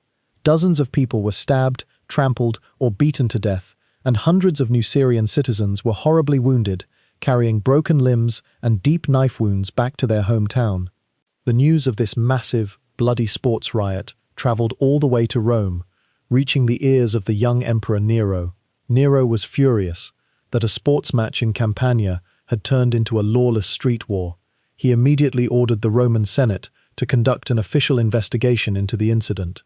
Dozens of people were stabbed, trampled, or beaten to death, and hundreds of Nucerian citizens were horribly wounded, carrying broken limbs and deep knife wounds back to their hometown. The news of this massive, bloody sports riot traveled all the way to Rome, reaching the ears of the young Emperor Nero. Nero was furious that a sports match in Campania had turned into a lawless street war. He immediately ordered the Roman Senate to conduct an official investigation into the incident.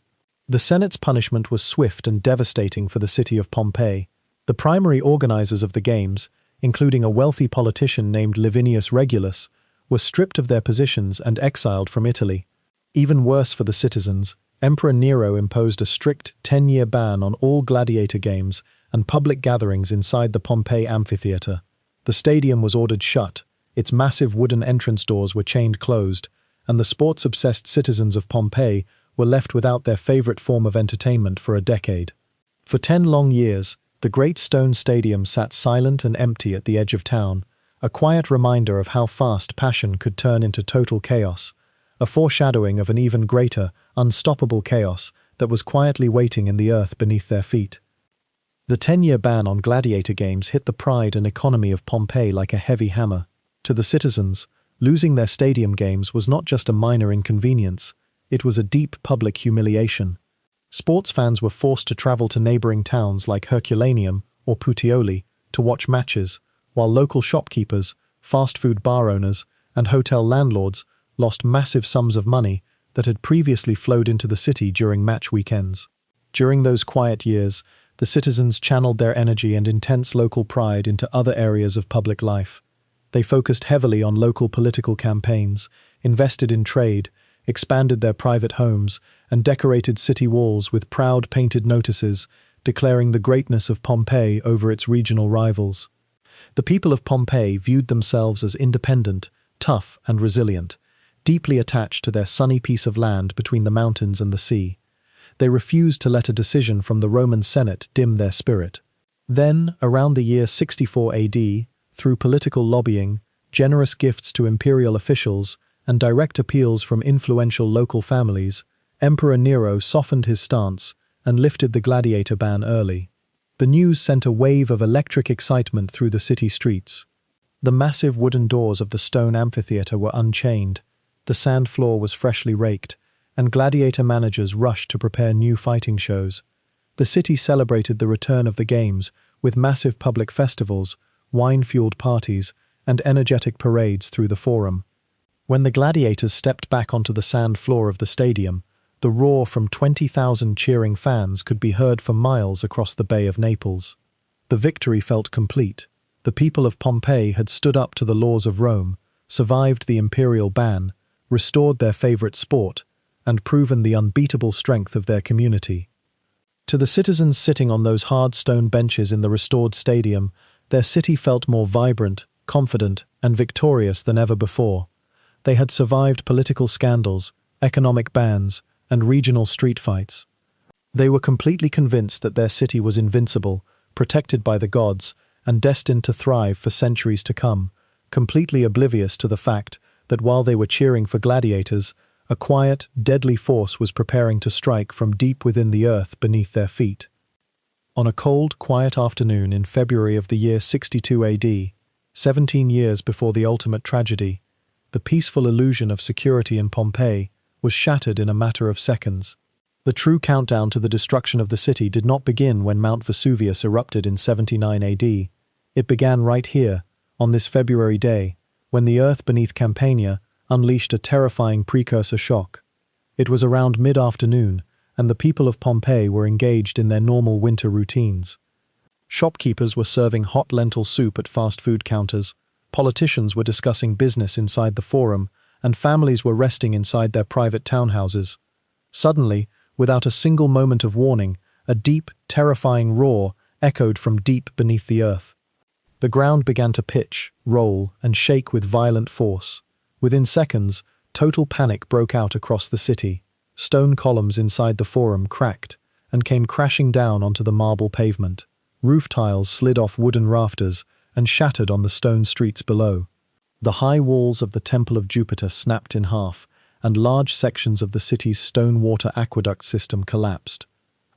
The Senate's punishment was swift and devastating for the city of Pompeii. The primary organizers of the games, including a wealthy politician named Lavinius Regulus, were stripped of their positions and exiled from Italy. Even worse for the citizens, Emperor Nero imposed a strict 10-year ban on all gladiator games and public gatherings inside the Pompeii Amphitheater. The stadium was ordered shut, its massive wooden entrance doors were chained closed, and the sports-obsessed citizens of Pompeii were left without their favorite form of entertainment for a decade. For 10 long years, the great stone stadium sat silent and empty at the edge of town, a quiet reminder of how fast passion could turn into total chaos, a foreshadowing of an even greater, unstoppable chaos that was quietly waiting in the earth beneath their feet. The 10-year ban on gladiator games hit the pride and economy of Pompeii like a heavy hammer. To the citizens, losing their stadium games was not just a minor inconvenience, it was a deep public humiliation. Sports fans were forced to travel to neighboring towns like Herculaneum or Puteoli to watch matches, while local shopkeepers, fast food bar owners, and hotel landlords lost massive sums of money that had previously flowed into the city during match weekends. During those quiet years, the citizens channeled their energy and intense local pride into other areas of public life. They focused heavily on local political campaigns, invested in trade, expanded their private homes, and decorated city walls with proud painted notices declaring the greatness of Pompeii over its regional rivals. The people of Pompeii viewed themselves as independent, tough, and resilient, deeply attached to their sunny piece of land between the mountains and the sea. They refused to let a decision from the Roman Senate dim their spirit. Then, around the year 64 AD, through political lobbying, generous gifts to imperial officials, and direct appeals from influential local families, Emperor Nero softened his stance and lifted the gladiator ban early. The news sent a wave of electric excitement through the city streets. The massive wooden doors of the stone amphitheater were unchained, the sand floor was freshly raked, and gladiator managers rushed to prepare new fighting shows. The city celebrated the return of the games with massive public festivals, wine-fueled parties, and energetic parades through the forum. When the gladiators stepped back onto the sand floor of the stadium, the roar from 20,000 cheering fans could be heard for miles across the Bay of Naples. The victory felt complete. The people of Pompeii had stood up to the laws of Rome, survived the imperial ban, restored their favorite sport, and proven the unbeatable strength of their community. To the citizens sitting on those hard stone benches in the restored stadium, their city felt more vibrant, confident, and victorious than ever before. They had survived political scandals, economic bans, and regional street fights. They were completely convinced that their city was invincible, protected by the gods, and destined to thrive for centuries to come, completely oblivious to the fact that while they were cheering for gladiators, a quiet, deadly force was preparing to strike from deep within the earth beneath their feet. On a cold, quiet afternoon in February of the year 62 AD, 17 years before the ultimate tragedy, the peaceful illusion of security in Pompeii was shattered in a matter of seconds. The true countdown to the destruction of the city did not begin when Mount Vesuvius erupted in 79 AD. It began right here, on this February day, when the earth beneath Campania unleashed a terrifying precursor shock. It was around mid-afternoon, and the people of Pompeii were engaged in their normal winter routines. Shopkeepers were serving hot lentil soup at fast food counters, politicians were discussing business inside the forum, and families were resting inside their private townhouses. Suddenly, without a single moment of warning, a deep, terrifying roar echoed from deep beneath the earth. The ground began to pitch, roll, and shake with violent force. Within seconds, total panic broke out across the city. Stone columns inside the forum cracked and came crashing down onto the marble pavement. Roof tiles slid off wooden rafters and shattered on the stone streets below. The high walls of the Temple of Jupiter snapped in half, and large sections of the city's stone water aqueduct system collapsed.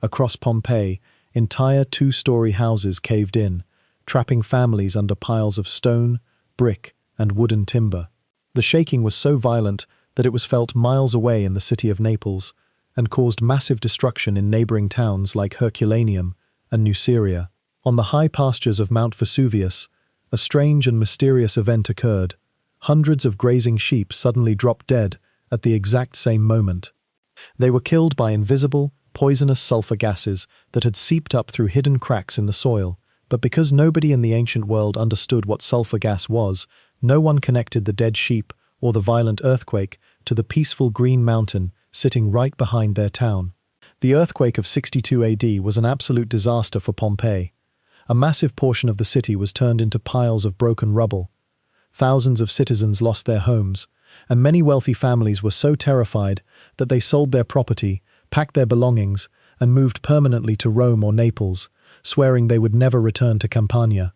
Across Pompeii, entire two-story houses caved in, trapping families under piles of stone, brick, and wooden timber. The shaking was so violent that it was felt miles away in the city of Naples and caused massive destruction in neighboring towns like Herculaneum and Nuceria. On the high pastures of Mount Vesuvius, a strange and mysterious event occurred. Hundreds of grazing sheep suddenly dropped dead at the exact same moment. They were killed by invisible, poisonous sulfur gases that had seeped up through hidden cracks in the soil, but because nobody in the ancient world understood what sulfur gas was, no one connected the dead sheep or the violent earthquake to the peaceful green mountain sitting right behind their town. The earthquake of 62 AD was an absolute disaster for Pompeii. A massive portion of the city was turned into piles of broken rubble. Thousands of citizens lost their homes, and many wealthy families were so terrified that they sold their property, packed their belongings, and moved permanently to Rome or Naples, swearing they would never return to Campania.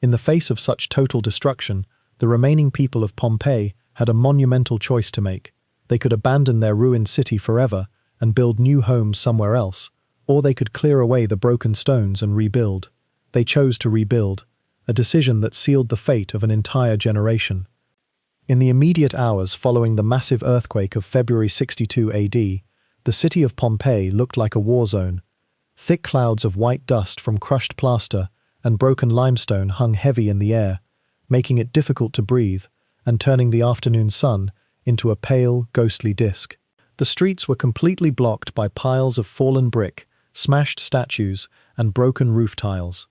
In the face of such total destruction, the remaining people of Pompeii had a monumental choice to make. They could abandon their ruined city forever and build new homes somewhere else, or they could clear away the broken stones and rebuild. They chose to rebuild, a decision that sealed the fate of an entire generation. In the immediate hours following the massive earthquake of February 62 AD, the city of Pompeii looked like a war zone. Thick clouds of white dust from crushed plaster and broken limestone hung heavy in the air, making it difficult to breathe and turning the afternoon sun into a pale, ghostly disk. The streets were completely blocked by piles of fallen brick, smashed statues, and broken roof tiles.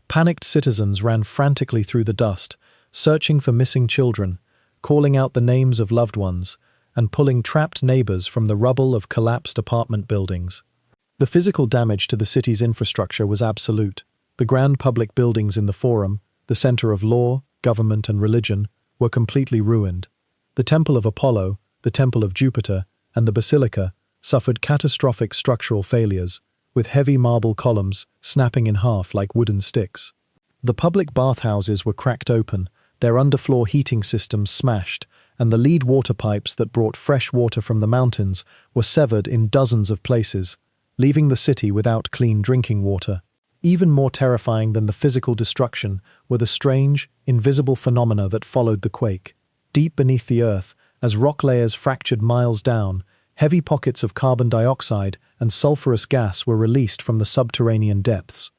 Panicked citizens ran frantically through the dust, searching for missing children, calling out the names of loved ones, and pulling trapped neighbors from the rubble of collapsed apartment buildings. The physical damage to the city's infrastructure was absolute. The grand public buildings in the Forum, the center of law, government, and religion, were completely ruined. The Temple of Apollo, the Temple of Jupiter, and the Basilica suffered catastrophic structural failures, with heavy marble columns snapping in half like wooden sticks. The public bathhouses were cracked open, their underfloor heating systems smashed, and the lead water pipes that brought fresh water from the mountains were severed in dozens of places, leaving the city without clean drinking water. Even more terrifying than the physical destruction were the strange, invisible phenomena that followed the quake. Deep beneath the earth, as rock layers fractured miles down, heavy pockets of carbon dioxide and sulfurous gas were released from the subterranean depths.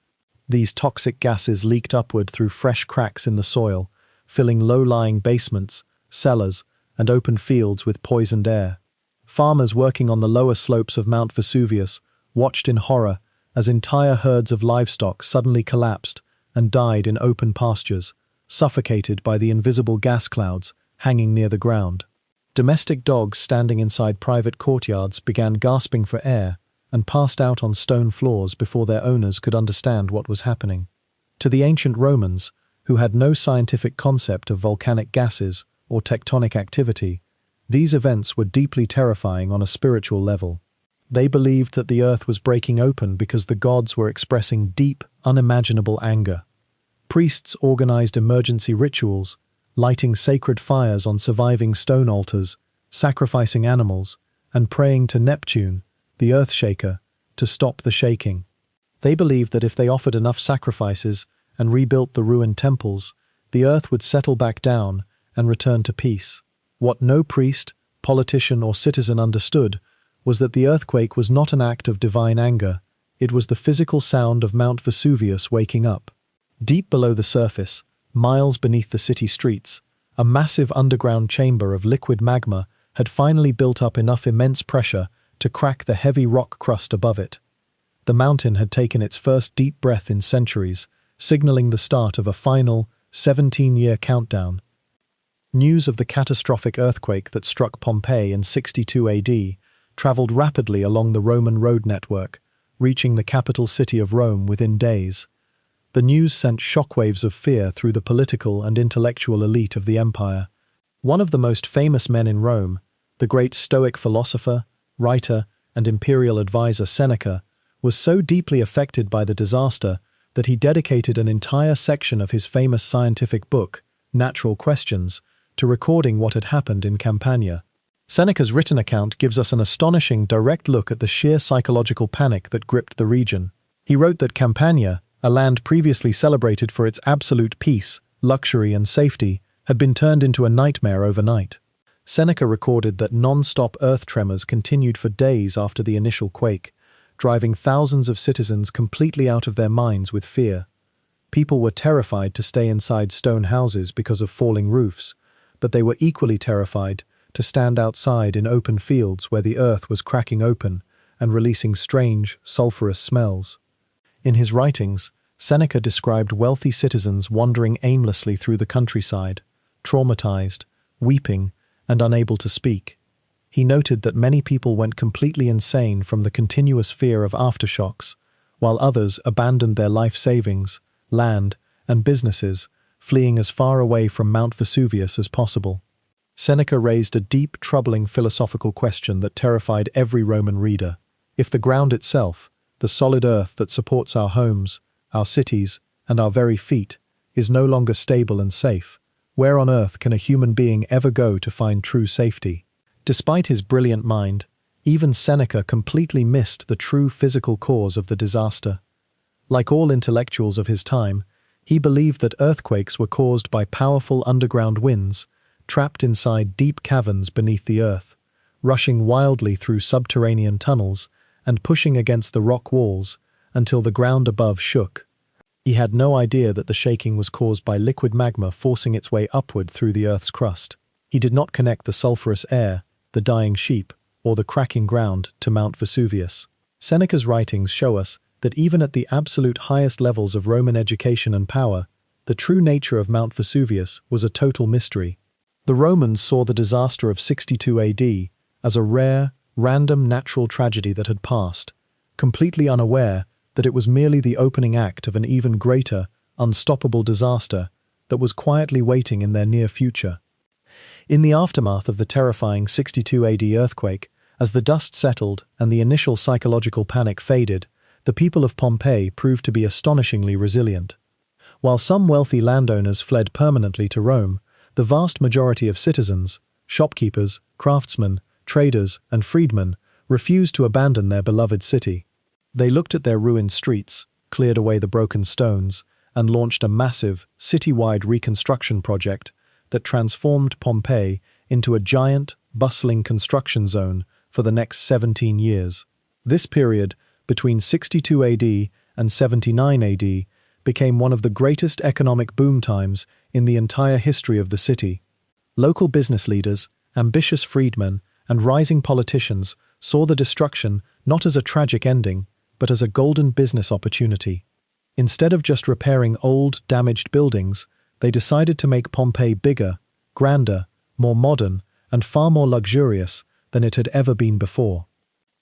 These toxic gases leaked upward through fresh cracks in the soil, filling low-lying basements, cellars, and open fields with poisoned air. Farmers working on the lower slopes of Mount Vesuvius watched in horror as entire herds of livestock suddenly collapsed and died in open pastures, suffocated by the invisible gas clouds hanging near the ground. Domestic dogs standing inside private courtyards began gasping for air and passed out on stone floors before their owners could understand what was happening. To the ancient Romans, who had no scientific concept of volcanic gases or tectonic activity, these events were deeply terrifying on a spiritual level. They believed that the earth was breaking open because the gods were expressing deep, unimaginable anger. Priests organized emergency rituals, lighting sacred fires on surviving stone altars, sacrificing animals, and praying to Neptune, the earth shaker, to stop the shaking. They believed that if they offered enough sacrifices and rebuilt the ruined temples, the earth would settle back down and return to peace. What no priest, politician, or citizen understood was that the earthquake was not an act of divine anger, it was the physical sound of Mount Vesuvius waking up. Deep below the surface, miles beneath the city streets, a massive underground chamber of liquid magma had finally built up enough immense pressure to crack the heavy rock crust above it. The mountain had taken its first deep breath in centuries, signaling the start of a final, 17-year countdown. News of the catastrophic earthquake that struck Pompeii in 62 AD traveled rapidly along the Roman road network, reaching the capital city of Rome within days. The news sent shockwaves of fear through the political and intellectual elite of the empire. One of the most famous men in Rome, the great Stoic philosopher, writer, and imperial advisor Seneca, was so deeply affected by the disaster that he dedicated an entire section of his famous scientific book, Natural Questions, to recording what had happened in Campania. Seneca's written account gives us an astonishing direct look at the sheer psychological panic that gripped the region. He wrote that Campania, A land previously celebrated for its absolute peace, luxury, and safety had been turned into a nightmare overnight. Seneca recorded that non-stop earth tremors continued for days after the initial quake, driving thousands of citizens completely out of their minds with fear. People were terrified to stay inside stone houses because of falling roofs, but they were equally terrified to stand outside in open fields where the earth was cracking open and releasing strange, sulfurous smells. In his writings, Seneca described wealthy citizens wandering aimlessly through the countryside, traumatized, weeping, and unable to speak. He noted that many people went completely insane from the continuous fear of aftershocks, while others abandoned their life savings, land, and businesses, fleeing as far away from Mount Vesuvius as possible. Seneca raised a deep, troubling philosophical question that terrified every Roman reader. If the ground itself, the solid earth that supports our homes, our cities, and our very feet, is no longer stable and safe, where on earth can a human being ever go to find true safety? Despite his brilliant mind, even Seneca completely missed the true physical cause of the disaster. Like all intellectuals of his time, he believed that earthquakes were caused by powerful underground winds, trapped inside deep caverns beneath the earth, rushing wildly through subterranean tunnels and pushing against the rock walls until the ground above shook. He had no idea that the shaking was caused by liquid magma forcing its way upward through the earth's crust. He did not connect the sulfurous air, the dying sheep, or the cracking ground to Mount Vesuvius. Seneca's writings show us that even at the absolute highest levels of Roman education and power, the true nature of Mount Vesuvius was a total mystery. The Romans saw the disaster of 62 AD as a rare, random natural tragedy that had passed, completely unaware that it was merely the opening act of an even greater, unstoppable disaster that was quietly waiting in their near future. In the aftermath of the terrifying 62 AD earthquake, as the dust settled and the initial psychological panic faded, the people of Pompeii proved to be astonishingly resilient. While some wealthy landowners fled permanently to Rome, the vast majority of citizens, shopkeepers, craftsmen, traders, and freedmen refused to abandon their beloved city. They looked at their ruined streets, cleared away the broken stones, and launched a massive, city-wide reconstruction project that transformed Pompeii into a giant, bustling construction zone for the next 17 years. This period, between 62 AD and 79 AD, became one of the greatest economic boom times in the entire history of the city. Local business leaders, ambitious freedmen, and rising politicians saw the destruction not as a tragic ending, but as a golden business opportunity. Instead of just repairing old, damaged buildings, they decided to make Pompeii bigger, grander, more modern, and far more luxurious than it had ever been before.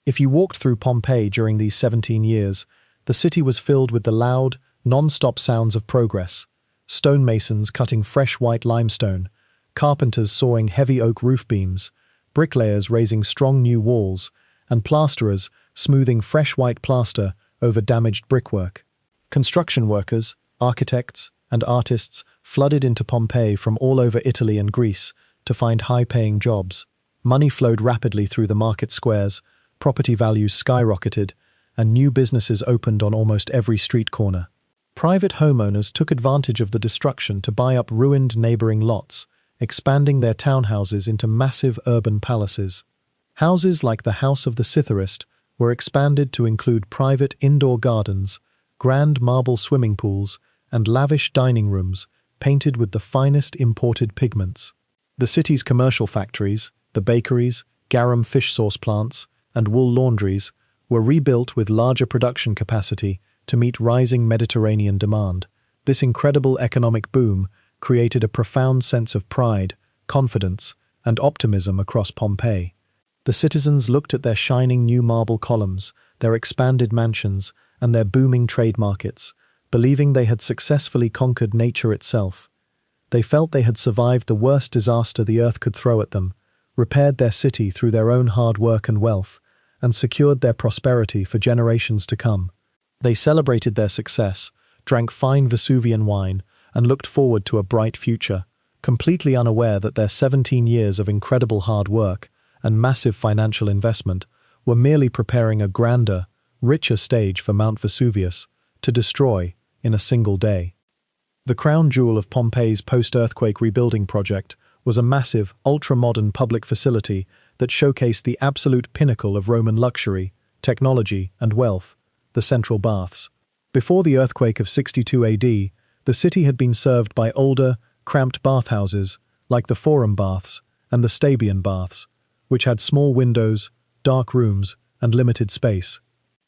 If you walked through Pompeii during these 17 years, the city was filled with the loud, non-stop sounds of progress: stonemasons cutting fresh white limestone, carpenters sawing heavy oak roof beams, bricklayers raising strong new walls, and plasterers smoothing fresh white plaster over damaged brickwork. Construction workers, architects, and artists flooded into Pompeii from all over Italy and Greece to find high-paying jobs. Money flowed rapidly through the market squares, property values skyrocketed, and new businesses opened on almost every street corner. Private homeowners took advantage of the destruction to buy up ruined neighboring lots, expanding their townhouses into massive urban palaces. Houses like the House of the Cytherist were expanded to include private indoor gardens, grand marble swimming pools, and lavish dining rooms painted with the finest imported pigments. The city's commercial factories, the bakeries, garum fish sauce plants, and wool laundries were rebuilt with larger production capacity to meet rising Mediterranean demand. This incredible economic boom created a profound sense of pride, confidence, and optimism across Pompeii. The citizens looked at their shining new marble columns, their expanded mansions, and their booming trade markets, believing they had successfully conquered nature itself. They felt they had survived the worst disaster the earth could throw at them, repaired their city through their own hard work and wealth, and secured their prosperity for generations to come. They celebrated their success, drank fine Vesuvian wine, and looked forward to a bright future, completely unaware that their 17 years of incredible hard work and massive financial investment were merely preparing a grander, richer stage for Mount Vesuvius to destroy in a single day. The crown jewel of Pompeii's post-earthquake rebuilding project was a massive, ultra-modern public facility that showcased the absolute pinnacle of Roman luxury, technology, and wealth, the Central Baths. Before the earthquake of 62 AD, the city had been served by older, cramped bathhouses like the Forum Baths and the Stabian Baths, which had small windows, dark rooms, and limited space.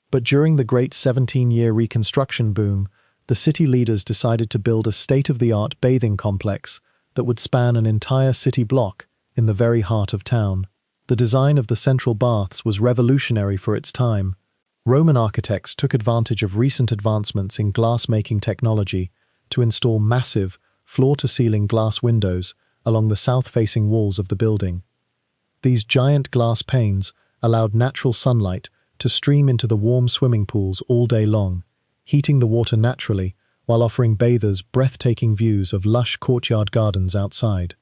But during the great 17-year reconstruction boom, the city leaders decided to build a state-of-the-art bathing complex that would span an entire city block in the very heart of town. The design of the Central Baths was revolutionary for its time. Roman architects took advantage of recent advancements in glass-making technology to install massive, floor-to-ceiling glass windows along the south-facing walls of the building. These giant glass panes allowed natural sunlight to stream into the warm swimming pools all day long, heating the water naturally while offering bathers breathtaking views of lush courtyard gardens outside.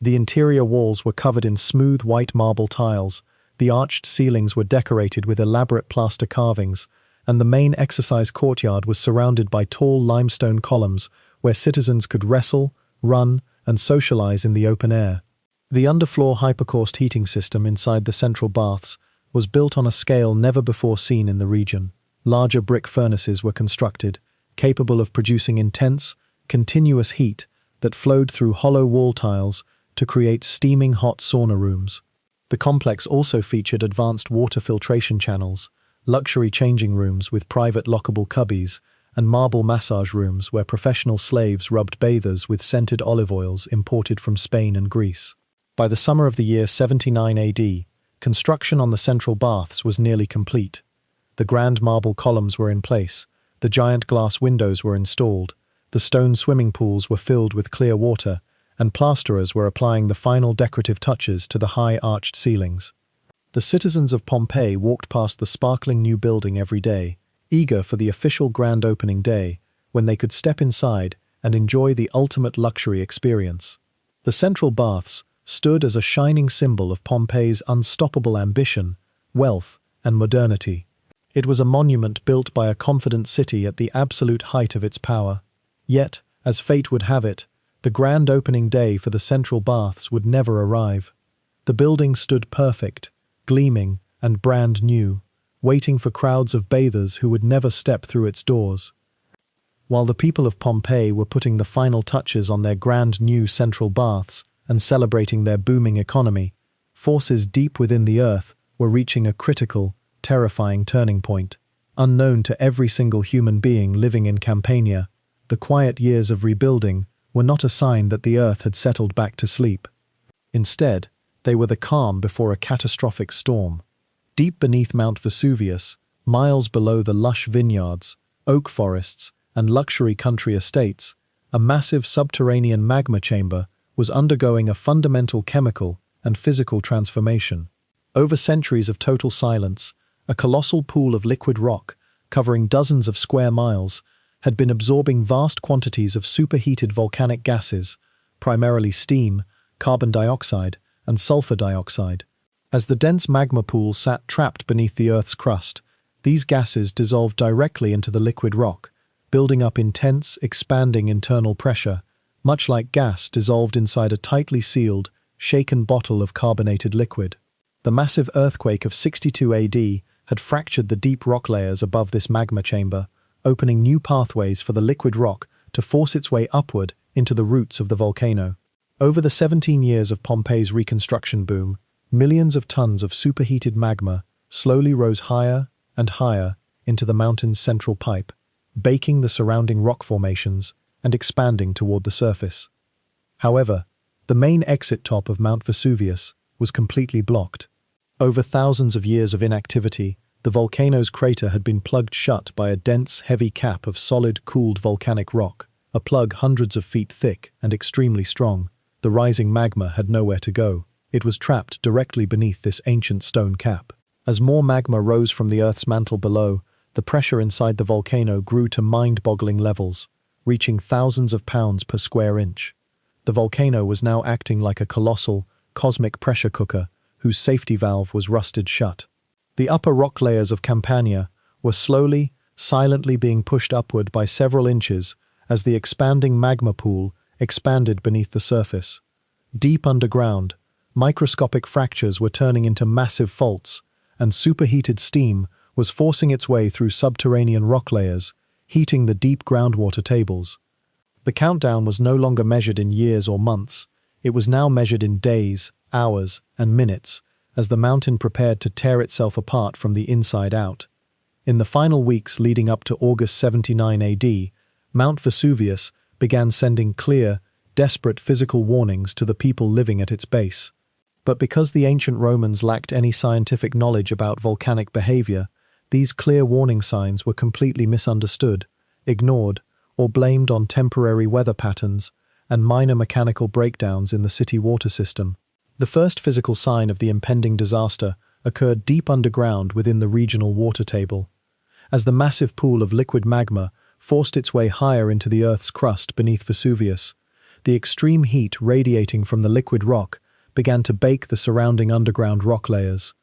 The interior walls were covered in smooth white marble tiles, the arched ceilings were decorated with elaborate plaster carvings, and the main exercise courtyard was surrounded by tall limestone columns where citizens could wrestle, run, and socialize in the open air. The underfloor hypercaust heating system inside the central baths was built on a scale never before seen in the region. Larger brick furnaces were constructed, capable of producing intense, continuous heat that flowed through hollow wall tiles to create steaming hot sauna rooms. The complex also featured advanced water filtration channels, luxury changing rooms with private lockable cubbies, and marble massage rooms where professional slaves rubbed bathers with scented olive oils imported from Spain and Greece. By the summer of the year 79 AD, construction on the central baths was nearly complete. The grand marble columns were in place, the giant glass windows were installed, the stone swimming pools were filled with clear water, and plasterers were applying the final decorative touches to the high arched ceilings. The citizens of Pompeii walked past the sparkling new building every day, eager for the official grand opening day, when they could step inside and enjoy the ultimate luxury experience. The central baths stood as a shining symbol of Pompeii's unstoppable ambition, wealth, and modernity. It was a monument built by a confident city at the absolute height of its power. Yet, as fate would have it, the grand opening day for the central baths would never arrive. The building stood perfect, gleaming, and brand new, waiting for crowds of bathers who would never step through its doors. While the people of Pompeii were putting the final touches on their grand new central baths and celebrating their booming economy, forces deep within the earth were reaching a critical, terrifying turning point. Unknown to every single human being living in Campania, the quiet years of rebuilding were not a sign that the earth had settled back to sleep. Instead, they were the calm before a catastrophic storm. Deep beneath Mount Vesuvius, miles below the lush vineyards, oak forests, and luxury country estates, a massive subterranean magma chamber was undergoing a fundamental chemical and physical transformation. Over centuries of total silence, a colossal pool of liquid rock, covering dozens of square miles, had been absorbing vast quantities of superheated volcanic gases, primarily steam, carbon dioxide, and sulfur dioxide. As the dense magma pool sat trapped beneath the Earth's crust, these gases dissolved directly into the liquid rock, building up intense, expanding internal pressure, much like gas dissolved inside a tightly sealed, shaken bottle of carbonated liquid. The massive earthquake of 62 AD had fractured the deep rock layers above this magma chamber, opening new pathways for the liquid rock to force its way upward into the roots of the volcano. Over the 17 years of Pompeii's reconstruction boom, millions of tons of superheated magma slowly rose higher and higher into the mountain's central pipe, baking the surrounding rock formations and expanding toward the surface. However, the main exit top of Mount Vesuvius was completely blocked. Over thousands of years of inactivity, the volcano's crater had been plugged shut by a dense, heavy cap of solid, cooled volcanic rock, a plug hundreds of feet thick and extremely strong. The rising magma had nowhere to go. It was trapped directly beneath this ancient stone cap. As more magma rose from the Earth's mantle below, the pressure inside the volcano grew to mind-boggling levels, reaching thousands of pounds per square inch. The volcano was now acting like a colossal, cosmic pressure cooker whose safety valve was rusted shut. The upper rock layers of Campania were slowly silently being pushed upward by several inches as the expanding magma pool expanded beneath the surface. Deep underground, microscopic fractures were turning into massive faults, and superheated steam was forcing its way through subterranean rock layers, heating the deep groundwater tables. The countdown was no longer measured in years or months, it was now measured in days, hours, and minutes, as the mountain prepared to tear itself apart from the inside out. In the final weeks leading up to August 79 AD, Mount Vesuvius began sending clear, desperate physical warnings to the people living at its base. But because the ancient Romans lacked any scientific knowledge about volcanic behavior, these clear warning signs were completely misunderstood, ignored, or blamed on temporary weather patterns and minor mechanical breakdowns in the city water system. The first physical sign of the impending disaster occurred deep underground within the regional water table. As the massive pool of liquid magma forced its way higher into the Earth's crust beneath Vesuvius, the extreme heat radiating from the liquid rock began to bake the surrounding underground rock layers.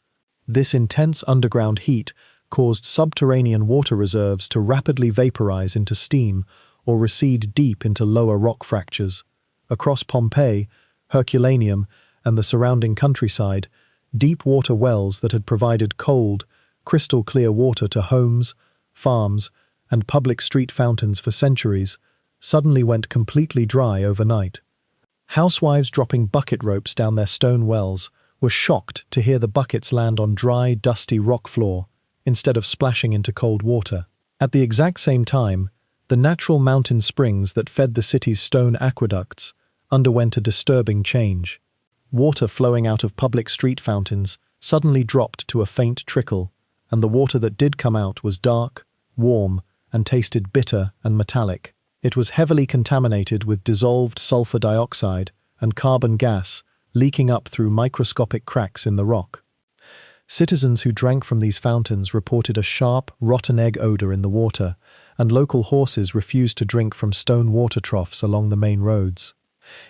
This intense underground heat caused subterranean water reserves to rapidly vaporize into steam or recede deep into lower rock fractures. Across Pompeii, Herculaneum, and the surrounding countryside, deep water wells that had provided cold, crystal-clear water to homes, farms, and public street fountains for centuries suddenly went completely dry overnight. Housewives dropping bucket ropes down their stone wells were shocked to hear the buckets land on dry, dusty rock floor instead of splashing into cold water. At the exact same time, the natural mountain springs that fed the city's stone aqueducts underwent a disturbing change. Water flowing out of public street fountains suddenly dropped to a faint trickle, and the water that did come out was dark, warm, and tasted bitter and metallic. It was heavily contaminated with dissolved sulfur dioxide and carbon gas leaking up through microscopic cracks in the rock. Citizens who drank from these fountains reported a sharp, rotten egg odor in the water, and local horses refused to drink from stone water troughs along the main roads.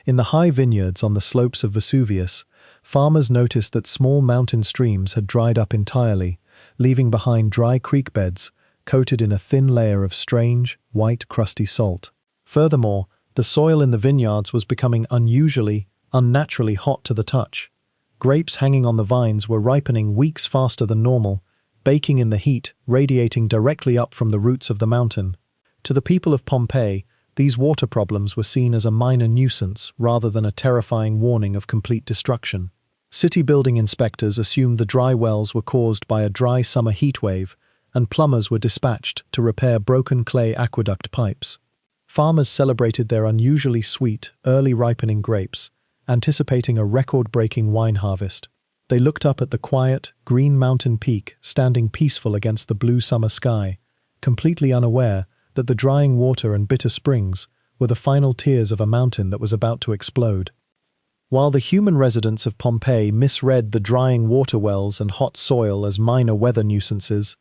In the high vineyards on the slopes of Vesuvius, farmers noticed that small mountain streams had dried up entirely, leaving behind dry creek beds coated in a thin layer of strange, white, crusty salt. Furthermore, the soil in the vineyards was becoming unnaturally hot to the touch. Grapes hanging on the vines were ripening weeks faster than normal, baking in the heat radiating directly up from the roots of the mountain. To the people of Pompeii, these water problems were seen as a minor nuisance rather than a terrifying warning of complete destruction. City building inspectors assumed the dry wells were caused by a dry summer heat wave, and plumbers were dispatched to repair broken clay aqueduct pipes. Farmers celebrated their unusually sweet, early ripening grapes, anticipating a record-breaking wine harvest. They looked up at the quiet, green mountain peak standing peaceful against the blue summer sky, completely unaware that the drying water and bitter springs were the final tears of a mountain that was about to explode. While the human residents of Pompeii misread the drying water wells and hot soil as minor weather nuisances,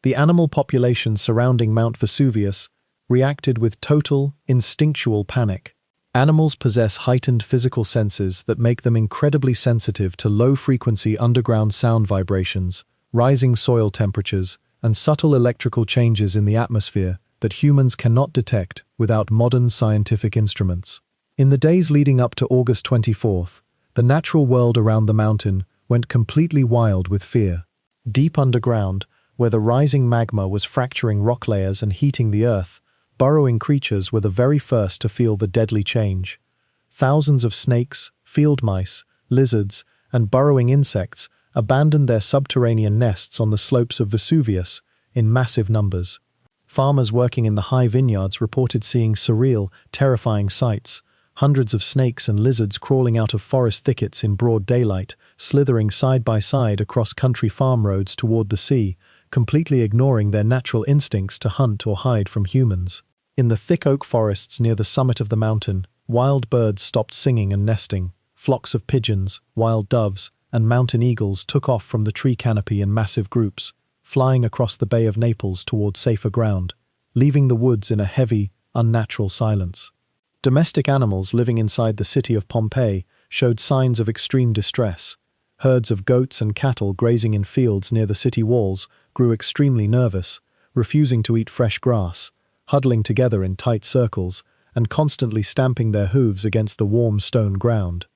the animal population surrounding Mount Vesuvius reacted with total, instinctual panic. Animals possess heightened physical senses that make them incredibly sensitive to low-frequency underground sound vibrations, rising soil temperatures, and subtle electrical changes in the atmosphere that humans cannot detect without modern scientific instruments. In the days leading up to August 24th, the natural world around the mountain went completely wild with fear. Deep underground, where the rising magma was fracturing rock layers and heating the earth, burrowing creatures were the very first to feel the deadly change. Thousands of snakes, field mice, lizards, and burrowing insects abandoned their subterranean nests on the slopes of Vesuvius in massive numbers. Farmers working in the high vineyards reported seeing surreal, terrifying sights. Hundreds of snakes and lizards crawling out of forest thickets in broad daylight, slithering side by side across country farm roads toward the sea, completely ignoring their natural instincts to hunt or hide from humans. In the thick oak forests near the summit of the mountain, wild birds stopped singing and nesting. Flocks of pigeons, wild doves, and mountain eagles took off from the tree canopy in massive groups, flying across the Bay of Naples toward safer ground, leaving the woods in a heavy, unnatural silence. Domestic animals living inside the city of Pompeii showed signs of extreme distress. Herds of goats and cattle grazing in fields near the city walls grew extremely nervous, refusing to eat fresh grass, huddling together in tight circles, and constantly stamping their hooves against the warm stone ground.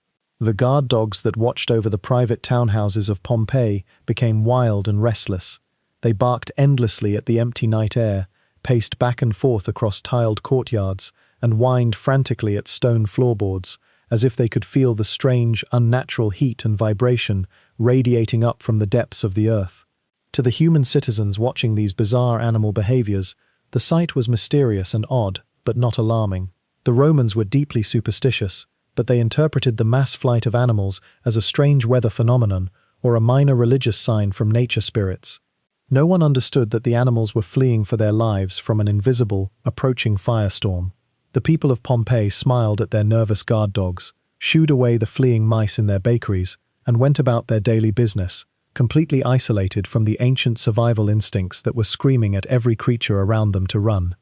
The guard dogs that watched over the private townhouses of Pompeii became wild and restless. They barked endlessly at the empty night air, paced back and forth across tiled courtyards, and whined frantically at stone floorboards, as if they could feel the strange, unnatural heat and vibration radiating up from the depths of the earth. To the human citizens watching these bizarre animal behaviors, the sight was mysterious and odd, but not alarming. The Romans were deeply superstitious, but they interpreted the mass flight of animals as a strange weather phenomenon or a minor religious sign from nature spirits. No one understood that the animals were fleeing for their lives from an invisible, approaching firestorm. The people of Pompeii smiled at their nervous guard dogs, shooed away the fleeing mice in their bakeries, and went about their daily business, completely isolated from the ancient survival instincts that were screaming at every creature around them to run.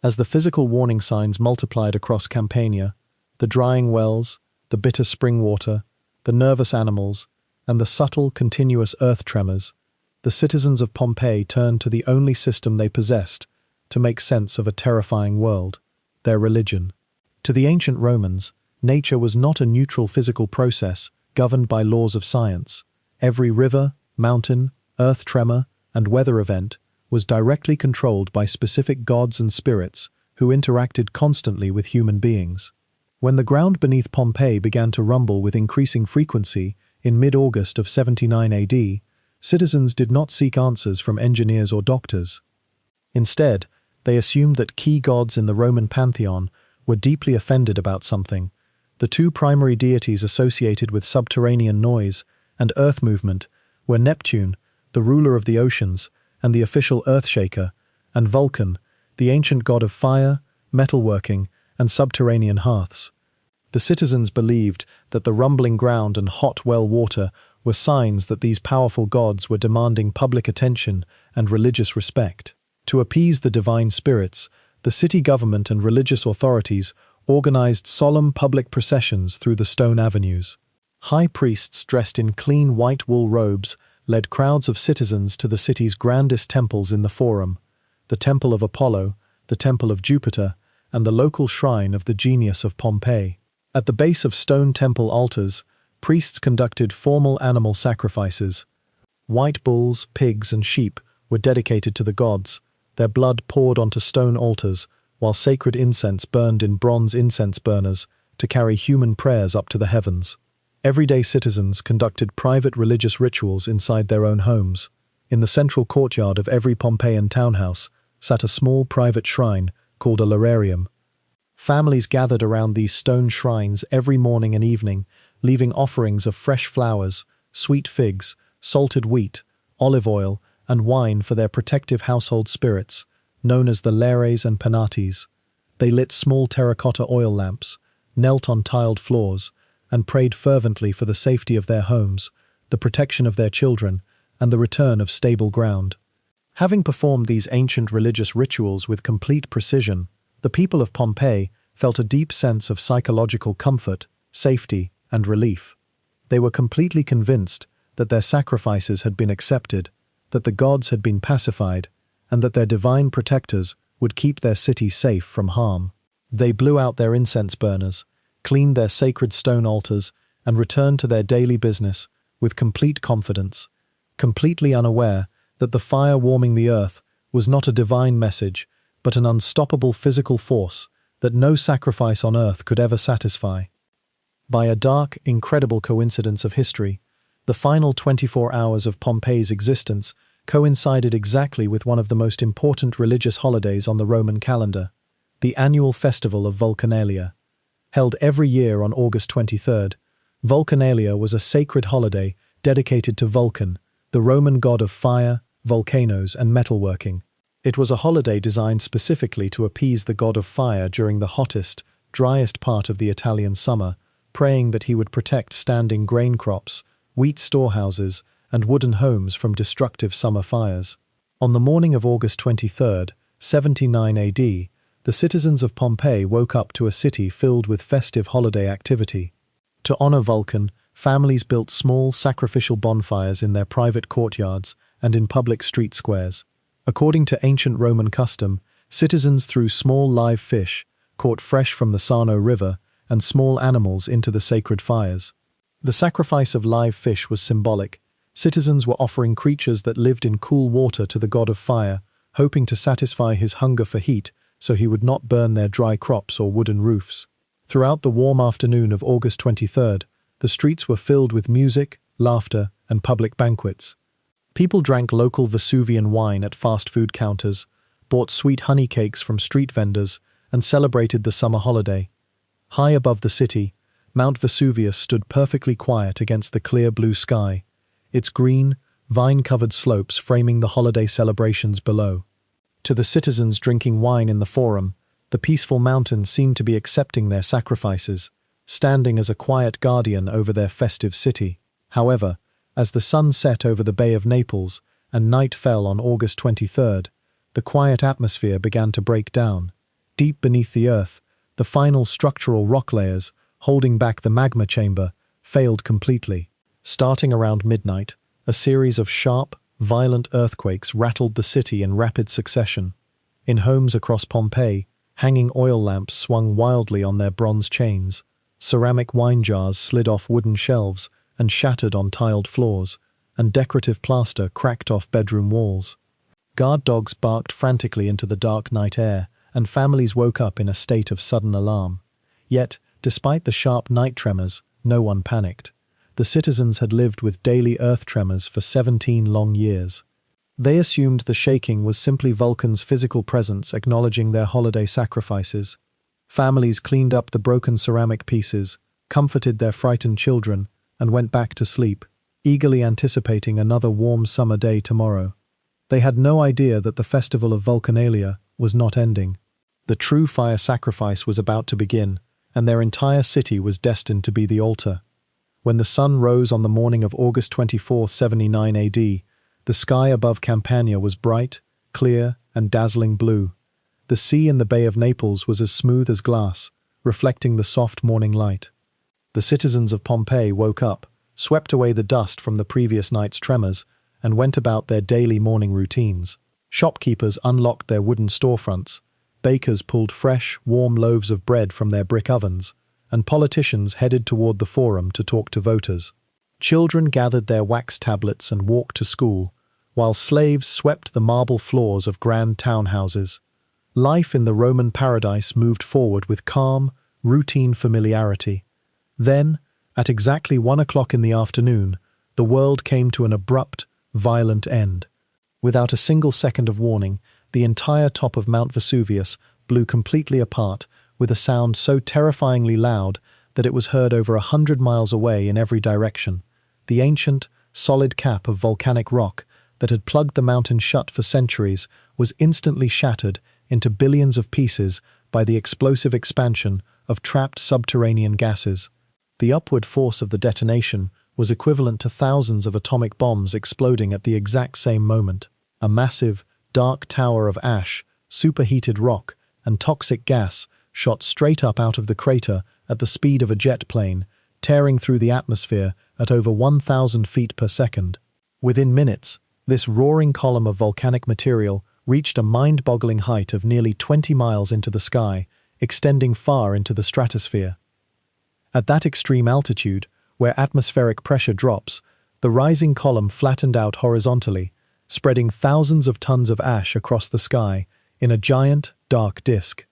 As the physical warning signs multiplied across Campania, the drying wells, the bitter spring water, the nervous animals, and the subtle, continuous earth tremors, the citizens of Pompeii turned to the only system they possessed to make sense of a terrifying world: their religion. To the ancient Romans, nature was not a neutral physical process governed by laws of science. Every river, mountain, earth tremor, and weather event was directly controlled by specific gods and spirits who interacted constantly with human beings. When the ground beneath Pompeii began to rumble with increasing frequency in mid-August of 79 AD, citizens did not seek answers from engineers or doctors. Instead, they assumed that key gods in the Roman pantheon were deeply offended about something. The two primary deities associated with subterranean noise and earth movement were Neptune, the ruler of the oceans and the official earthshaker, and Vulcan, the ancient god of fire, metalworking, and subterranean hearths. The citizens believed that the rumbling ground and hot well water were signs that these powerful gods were demanding public attention and religious respect. To appease the divine spirits, the city government and religious authorities organized solemn public processions through the stone avenues. High priests dressed in clean white wool robes led crowds of citizens to the city's grandest temples in the Forum: the Temple of Apollo, the Temple of Jupiter, and the local shrine of the genius of Pompeii. At the base of stone temple altars, priests conducted formal animal sacrifices. White bulls, pigs, and sheep were dedicated to the gods, their blood poured onto stone altars, while sacred incense burned in bronze incense burners to carry human prayers up to the heavens. Everyday citizens conducted private religious rituals inside their own homes. In the central courtyard of every Pompeian townhouse sat a small private shrine called a lararium. Families gathered around these stone shrines every morning and evening, leaving offerings of fresh flowers, sweet figs, salted wheat, olive oil, and wine for their protective household spirits, known as the lares and penates. They lit small terracotta oil lamps, knelt on tiled floors, and prayed fervently for the safety of their homes, the protection of their children, and the return of stable ground. Having performed these ancient religious rituals with complete precision, the people of Pompeii felt a deep sense of psychological comfort, safety, and relief. They were completely convinced that their sacrifices had been accepted, that the gods had been pacified, and that their divine protectors would keep their city safe from harm. They blew out their incense burners, cleaned their sacred stone altars, and returned to their daily business with complete confidence, completely unaware that the fire warming the earth was not a divine message, but an unstoppable physical force that no sacrifice on earth could ever satisfy. By a dark, incredible coincidence of history, the final 24 hours of Pompeii's existence coincided exactly with one of the most important religious holidays on the Roman calendar, the annual festival of Vulcanalia. Held every year on August 23rd, Vulcanalia was a sacred holiday dedicated to Vulcan, the Roman god of fire, volcanoes, and metalworking. It was a holiday designed specifically to appease the god of fire during the hottest, driest part of the Italian summer, praying that he would protect standing grain crops, wheat storehouses, and wooden homes from destructive summer fires. On the morning of August 23rd, 79 AD, the citizens of Pompeii woke up to a city filled with festive holiday activity. To honor Vulcan, families built small sacrificial bonfires in their private courtyards and in public street squares. According to ancient Roman custom, citizens threw small live fish, caught fresh from the Sarno River, and small animals into the sacred fires. The sacrifice of live fish was symbolic. Citizens were offering creatures that lived in cool water to the god of fire, hoping to satisfy his hunger for heat so he would not burn their dry crops or wooden roofs. Throughout the warm afternoon of August 23rd, the streets were filled with music, laughter, and public banquets. People drank local Vesuvian wine at fast food counters, bought sweet honey cakes from street vendors, and celebrated the summer holiday. High above the city, Mount Vesuvius stood perfectly quiet against the clear blue sky, its green, vine-covered slopes framing the holiday celebrations below. To the citizens drinking wine in the forum, the peaceful mountain seemed to be accepting their sacrifices, standing as a quiet guardian over their festive city. However, as the sun set over the Bay of Naples and night fell on August 23rd, the quiet atmosphere began to break down. Deep beneath the earth, the final structural rock layers, holding back the magma chamber, failed completely. Starting around midnight, a series of sharp, violent earthquakes rattled the city in rapid succession. In homes across Pompeii, hanging oil lamps swung wildly on their bronze chains. Ceramic wine jars slid off wooden shelves and shattered on tiled floors, and decorative plaster cracked off bedroom walls. Guard dogs barked frantically into the dark night air, and families woke up in a state of sudden alarm. Yet, despite the sharp night tremors, no one panicked. The citizens had lived with daily earth tremors for 17 long years. They assumed the shaking was simply Vulcan's physical presence acknowledging their holiday sacrifices. Families cleaned up the broken ceramic pieces, comforted their frightened children, and went back to sleep, eagerly anticipating another warm summer day tomorrow. They had no idea that the festival of Vulcanalia was not ending. The true fire sacrifice was about to begin, and their entire city was destined to be the altar. When the sun rose on the morning of August 24, 79 AD, the sky above Campania was bright, clear, and dazzling blue. The sea in the Bay of Naples was as smooth as glass, reflecting the soft morning light. The citizens of Pompeii woke up, swept away the dust from the previous night's tremors, and went about their daily morning routines. Shopkeepers unlocked their wooden storefronts, bakers pulled fresh, warm loaves of bread from their brick ovens, and politicians headed toward the forum to talk to voters. Children gathered their wax tablets and walked to school, while slaves swept the marble floors of grand townhouses. Life in the Roman paradise moved forward with calm, routine familiarity. Then, at exactly 1 o'clock in the afternoon, the world came to an abrupt, violent end. Without a single second of warning, the entire top of Mount Vesuvius blew completely apart with a sound so terrifyingly loud that it was heard over 100 miles away in every direction. The ancient, solid cap of volcanic rock that had plugged the mountain shut for centuries was instantly shattered into billions of pieces by the explosive expansion of trapped subterranean gases. The upward force of the detonation was equivalent to thousands of atomic bombs exploding at the exact same moment. A massive, dark tower of ash, superheated rock, and toxic gas shot straight up out of the crater at the speed of a jet plane, tearing through the atmosphere at over 1,000 feet per second. Within minutes, this roaring column of volcanic material reached a mind-boggling height of nearly 20 miles into the sky, extending far into the stratosphere. At that extreme altitude, where atmospheric pressure drops, the rising column flattened out horizontally, spreading thousands of tons of ash across the sky in a giant, dark disk.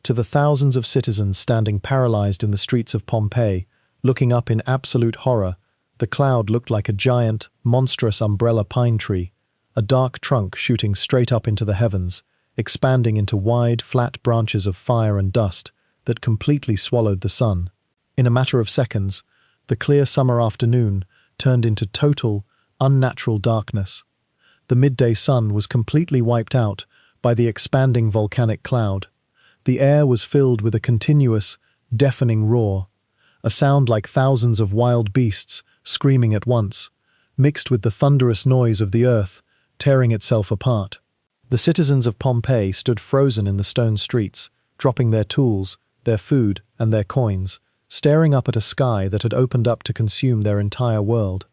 To the thousands of citizens standing paralyzed in the streets of Pompeii, looking up in absolute horror, the cloud looked like a giant, monstrous umbrella pine tree, a dark trunk shooting straight up into the heavens, expanding into wide, flat branches of fire and dust that completely swallowed the sun. In a matter of seconds, the clear summer afternoon turned into total, unnatural darkness. The midday sun was completely wiped out by the expanding volcanic cloud. The air was filled with a continuous, deafening roar, a sound like thousands of wild beasts screaming at once, mixed with the thunderous noise of the earth tearing itself apart. The citizens of Pompeii stood frozen in the stone streets, dropping their tools, their food, and their coins, staring up at a sky that had opened up to consume their entire world.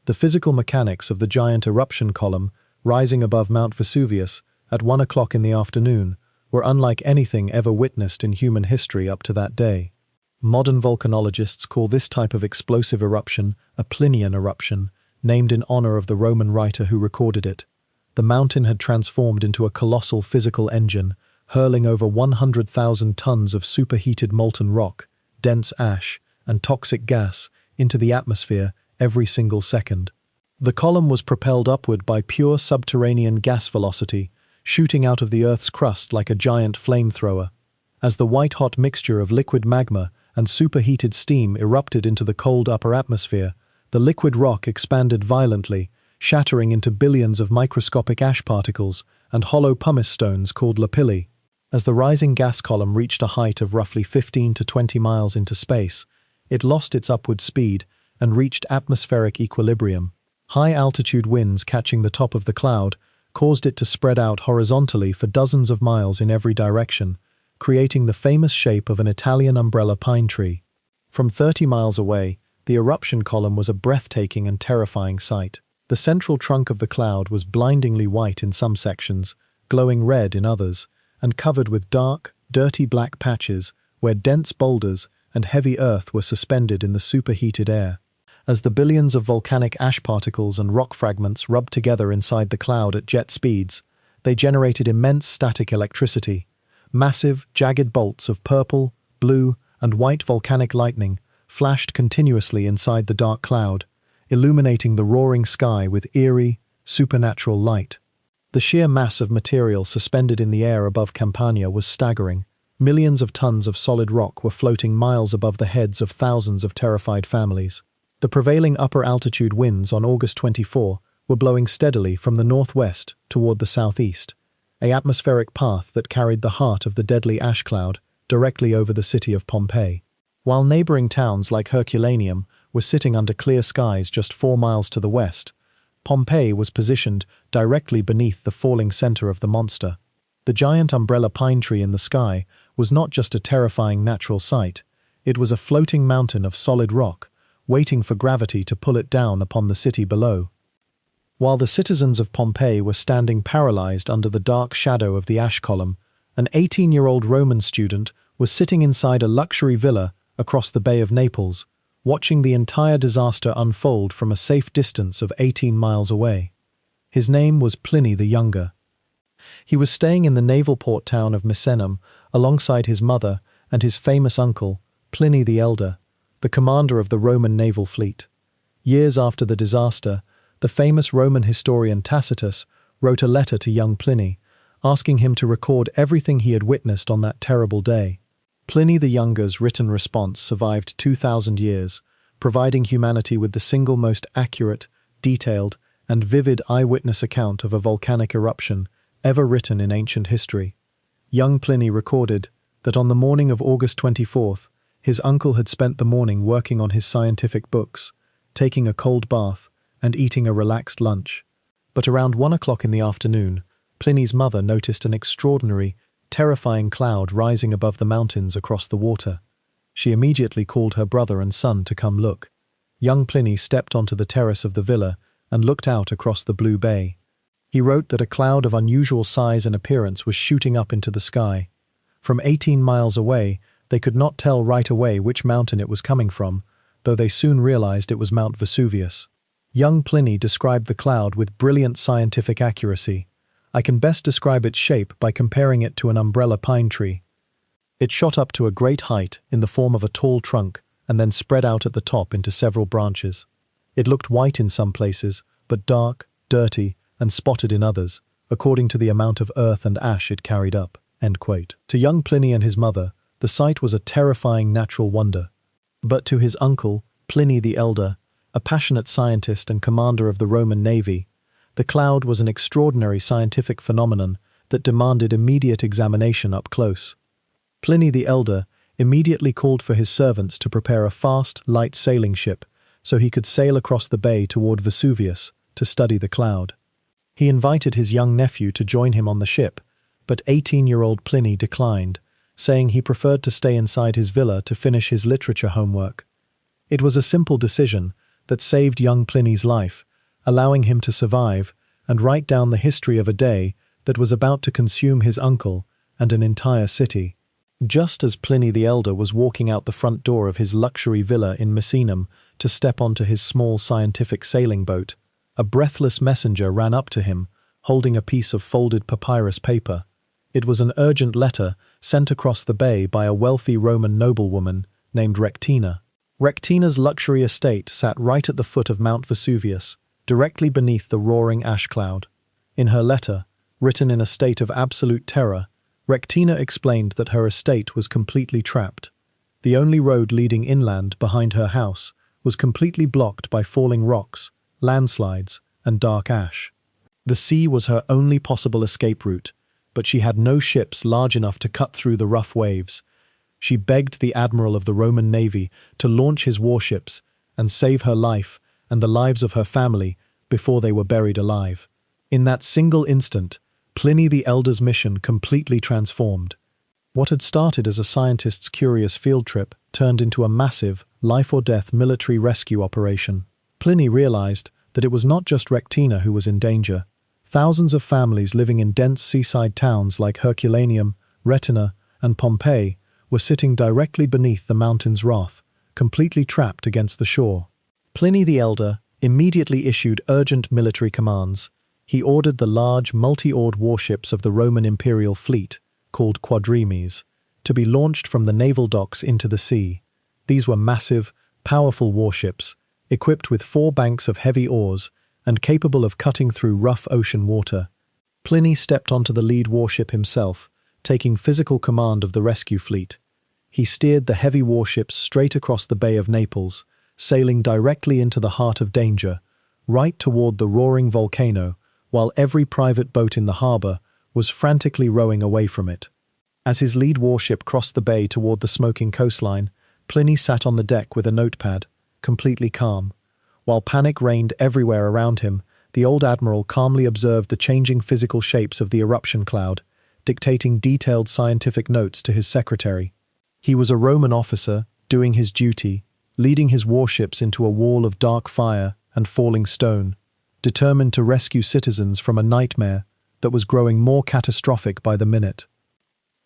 The physical mechanics of the giant eruption column rising above Mount Vesuvius at 1 o'clock in the afternoon, were unlike anything ever witnessed in human history up to that day. Modern volcanologists call this type of explosive eruption a Plinian eruption, named in honor of the Roman writer who recorded it. The mountain had transformed into a colossal physical engine, hurling over 100,000 tons of superheated molten rock, dense ash, and toxic gas into the atmosphere every single second. The column was propelled upward by pure subterranean gas velocity, shooting out of the Earth's crust like a giant flamethrower. As the white-hot mixture of liquid magma and superheated steam erupted into the cold upper atmosphere, the liquid rock expanded violently, shattering into billions of microscopic ash particles and hollow pumice stones called lapilli. As the rising gas column reached a height of roughly 15 to 20 miles into space, it lost its upward speed and reached atmospheric equilibrium. High-altitude winds catching the top of the cloud caused it to spread out horizontally for dozens of miles in every direction, creating the famous shape of an Italian umbrella pine tree. From 30 miles away, the eruption column was a breathtaking and terrifying sight. The central trunk of the cloud was blindingly white in some sections, glowing red in others, and covered with dark, dirty black patches where dense boulders and heavy earth were suspended in the superheated air. As the billions of volcanic ash particles and rock fragments rubbed together inside the cloud at jet speeds, they generated immense static electricity. Massive, jagged bolts of purple, blue, and white volcanic lightning flashed continuously inside the dark cloud, illuminating the roaring sky with eerie, supernatural light. The sheer mass of material suspended in the air above Campania was staggering. Millions of tons of solid rock were floating miles above the heads of thousands of terrified families. The prevailing upper-altitude winds on August 24 were blowing steadily from the northwest toward the southeast, an atmospheric path that carried the heart of the deadly ash cloud directly over the city of Pompeii. While neighboring towns like Herculaneum were sitting under clear skies just 4 miles to the west, Pompeii was positioned directly beneath the falling center of the monster. The giant umbrella pine tree in the sky was not just a terrifying natural sight, it was a floating mountain of solid rock, waiting for gravity to pull it down upon the city below. While the citizens of Pompeii were standing paralyzed under the dark shadow of the ash column, an 18-year-old Roman student was sitting inside a luxury villa across the Bay of Naples, watching the entire disaster unfold from a safe distance of 18 miles away. His name was Pliny the Younger. He was staying in the naval port town of Misenum alongside his mother and his famous uncle, Pliny the Elder, the commander of the Roman naval fleet. Years after the disaster, the famous Roman historian Tacitus wrote a letter to young Pliny, asking him to record everything he had witnessed on that terrible day. Pliny the Younger's written response survived 2,000 years, providing humanity with the single most accurate, detailed, and vivid eyewitness account of a volcanic eruption ever written in ancient history. Young Pliny recorded that on the morning of August 24th, his uncle had spent the morning working on his scientific books, taking a cold bath, and eating a relaxed lunch. But around 1 o'clock in the afternoon, Pliny's mother noticed an extraordinary, terrifying cloud rising above the mountains across the water. She immediately called her brother and son to come look. Young Pliny stepped onto the terrace of the villa and looked out across the blue bay. He wrote that a cloud of unusual size and appearance was shooting up into the sky. From 18 miles away, they could not tell right away which mountain it was coming from, though they soon realized it was Mount Vesuvius. Young Pliny described the cloud with brilliant scientific accuracy. I can best describe its shape by comparing it to an umbrella pine tree. It shot up to a great height in the form of a tall trunk and then spread out at the top into several branches. It looked white in some places, but dark, dirty, and spotted in others, according to the amount of earth and ash it carried up." End quote. To young Pliny and his mother, the sight was a terrifying natural wonder. But to his uncle, Pliny the Elder, a passionate scientist and commander of the Roman navy, the cloud was an extraordinary scientific phenomenon that demanded immediate examination up close. Pliny the Elder immediately called for his servants to prepare a fast, light sailing ship so he could sail across the bay toward Vesuvius to study the cloud. He invited his young nephew to join him on the ship, but 18-year-old Pliny declined, saying he preferred to stay inside his villa to finish his literature homework. It was a simple decision that saved young Pliny's life, allowing him to survive and write down the history of a day that was about to consume his uncle and an entire city. Just as Pliny the Elder was walking out the front door of his luxury villa in Misenum to step onto his small scientific sailing boat, a breathless messenger ran up to him, holding a piece of folded papyrus paper. It was an urgent letter sent across the bay by a wealthy Roman noblewoman named Rectina. Rectina's luxury estate sat right at the foot of Mount Vesuvius, directly beneath the roaring ash cloud. In her letter, written in a state of absolute terror, Rectina explained that her estate was completely trapped. The only road leading inland behind her house was completely blocked by falling rocks, landslides, and dark ash. The sea was her only possible escape route, but she had no ships large enough to cut through the rough waves. She begged the admiral of the Roman navy to launch his warships and save her life and the lives of her family before they were buried alive. In that single instant, Pliny the Elder's mission completely transformed. What had started as a scientist's curious field trip turned into a massive, life-or-death military rescue operation. Pliny realized that it was not just Rectina who was in danger. Thousands of families living in dense seaside towns like Herculaneum, Retina, and Pompeii were sitting directly beneath the mountain's wrath, completely trapped against the shore. Pliny the Elder immediately issued urgent military commands. He ordered the large, multi-oared warships of the Roman imperial fleet, called quadrimes, to be launched from the naval docks into the sea. These were massive, powerful warships, equipped with 4 banks of heavy oars and capable of cutting through rough ocean water. Pliny stepped onto the lead warship himself, taking physical command of the rescue fleet. He steered the heavy warships straight across the Bay of Naples, sailing directly into the heart of danger, right toward the roaring volcano, while every private boat in the harbor was frantically rowing away from it. As his lead warship crossed the bay toward the smoking coastline, Pliny sat on the deck with a notepad, completely calm. While panic reigned everywhere around him, the old admiral calmly observed the changing physical shapes of the eruption cloud, dictating detailed scientific notes to his secretary. He was a Roman officer, doing his duty, leading his warships into a wall of dark fire and falling stone, determined to rescue citizens from a nightmare that was growing more catastrophic by the minute.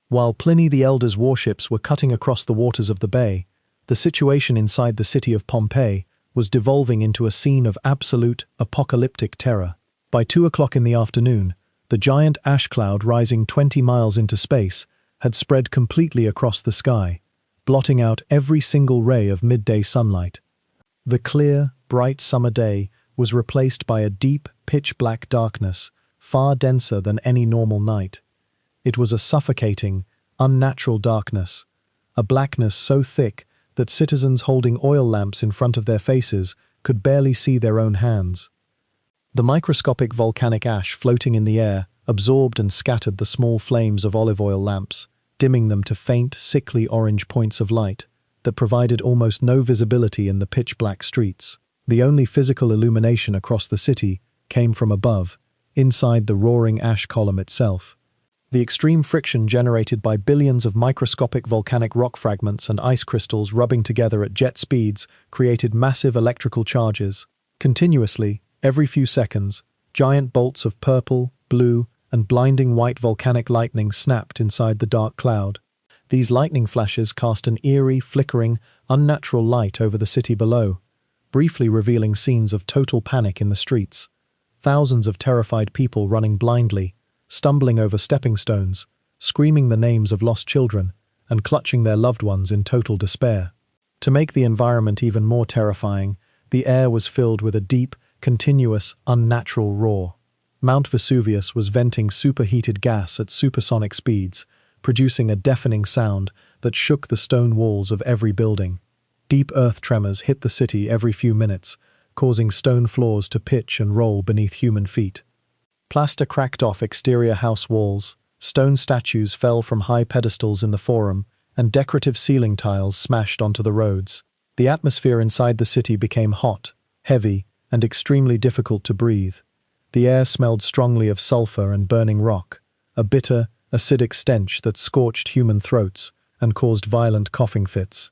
While Pliny the Elder's warships were cutting across the waters of the bay, the situation inside the city of Pompeii was devolving into a scene of absolute, apocalyptic terror. By 2 o'clock in the afternoon, the giant ash cloud rising 20 miles into space had spread completely across the sky, blotting out every single ray of midday sunlight. The clear, bright summer day was replaced by a deep, pitch-black darkness, far denser than any normal night. It was a suffocating, unnatural darkness, a blackness so thick that citizens holding oil lamps in front of their faces could barely see their own hands. The microscopic volcanic ash floating in the air absorbed and scattered the small flames of olive oil lamps, dimming them to faint, sickly orange points of light that provided almost no visibility in the pitch-black streets. The only physical illumination across the city came from above, inside the roaring ash column itself. The extreme friction generated by billions of microscopic volcanic rock fragments and ice crystals rubbing together at jet speeds created massive electrical charges. Continuously, every few seconds, giant bolts of purple, blue, and blinding white volcanic lightning snapped inside the dark cloud. These lightning flashes cast an eerie, flickering, unnatural light over the city below, briefly revealing scenes of total panic in the streets. Thousands of terrified people running blindly, stumbling over stepping stones, screaming the names of lost children, and clutching their loved ones in total despair. To make the environment even more terrifying, the air was filled with a deep, continuous, unnatural roar. Mount Vesuvius was venting superheated gas at supersonic speeds, producing a deafening sound that shook the stone walls of every building. Deep earth tremors hit the city every few minutes, causing stone floors to pitch and roll beneath human feet. Plaster cracked off exterior house walls, stone statues fell from high pedestals in the forum, and decorative ceiling tiles smashed onto the roads. The atmosphere inside the city became hot, heavy, and extremely difficult to breathe. The air smelled strongly of sulfur and burning rock, a bitter, acidic stench that scorched human throats and caused violent coughing fits.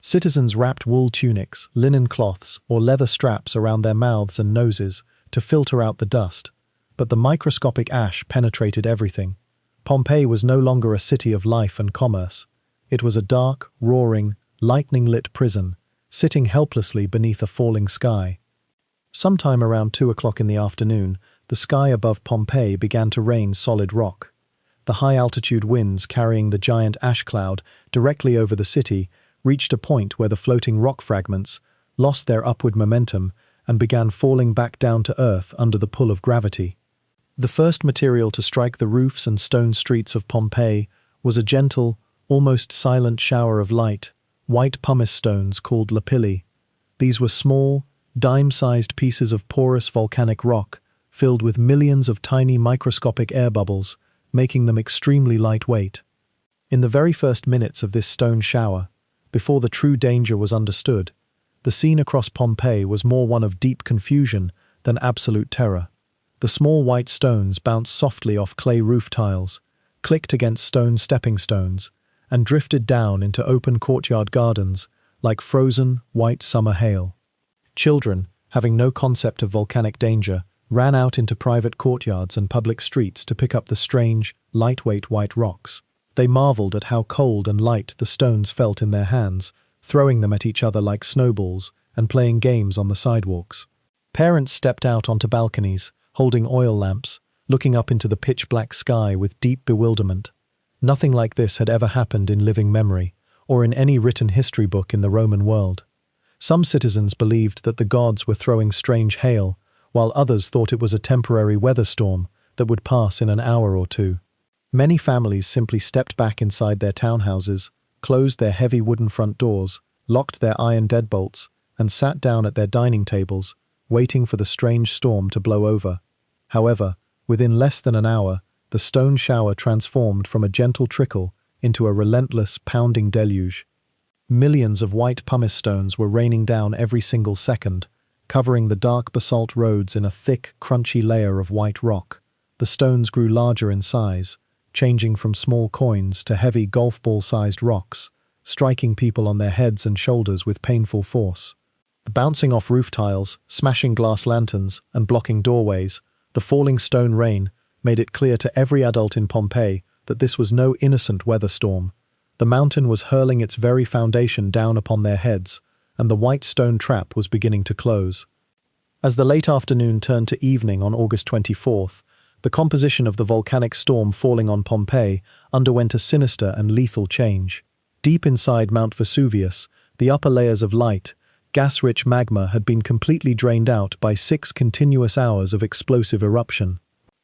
Citizens wrapped wool tunics, linen cloths, or leather straps around their mouths and noses to filter out the dust, but the microscopic ash penetrated everything. Pompeii was no longer a city of life and commerce. It was a dark, roaring, lightning-lit prison, sitting helplessly beneath a falling sky. Sometime around 2 o'clock in the afternoon, the sky above Pompeii began to rain solid rock. The high-altitude winds carrying the giant ash cloud directly over the city reached a point where the floating rock fragments lost their upward momentum and began falling back down to earth under the pull of gravity. The first material to strike the roofs and stone streets of Pompeii was a gentle, almost silent shower of light, white pumice stones called lapilli. These were small, dime-sized pieces of porous volcanic rock filled with millions of tiny microscopic air bubbles, making them extremely lightweight. In the very first minutes of this stone shower, before the true danger was understood, the scene across Pompeii was more one of deep confusion than absolute terror. The small white stones bounced softly off clay roof tiles, clicked against stone stepping stones, and drifted down into open courtyard gardens like frozen, white summer hail. Children, having no concept of volcanic danger, ran out into private courtyards and public streets to pick up the strange, lightweight white rocks. They marveled at how cold and light the stones felt in their hands, throwing them at each other like snowballs and playing games on the sidewalks. Parents stepped out onto balconies, holding oil lamps, looking up into the pitch-black sky with deep bewilderment. Nothing like this had ever happened in living memory, or in any written history book in the Roman world. Some citizens believed that the gods were throwing strange hail, while others thought it was a temporary weather storm that would pass in an hour or two. Many families simply stepped back inside their townhouses, closed their heavy wooden front doors, locked their iron deadbolts, and sat down at their dining tables, waiting for the strange storm to blow over. However, within less than an hour, the stone shower transformed from a gentle trickle into a relentless, pounding deluge. Millions of white pumice stones were raining down every single second, covering the dark basalt roads in a thick, crunchy layer of white rock. The stones grew larger in size, changing from small coins to heavy golf ball-sized rocks, striking people on their heads and shoulders with painful force. Bouncing off roof tiles, smashing glass lanterns, and blocking doorways, the falling stone rain made it clear to every adult in Pompeii that this was no innocent weather storm. The mountain was hurling its very foundation down upon their heads, and the white stone trap was beginning to close. As the late afternoon turned to evening on August 24th, the composition of the volcanic storm falling on Pompeii underwent a sinister and lethal change. Deep inside Mount Vesuvius, the upper layers of light, gas-rich magma had been completely drained out by 6 continuous hours of explosive eruption.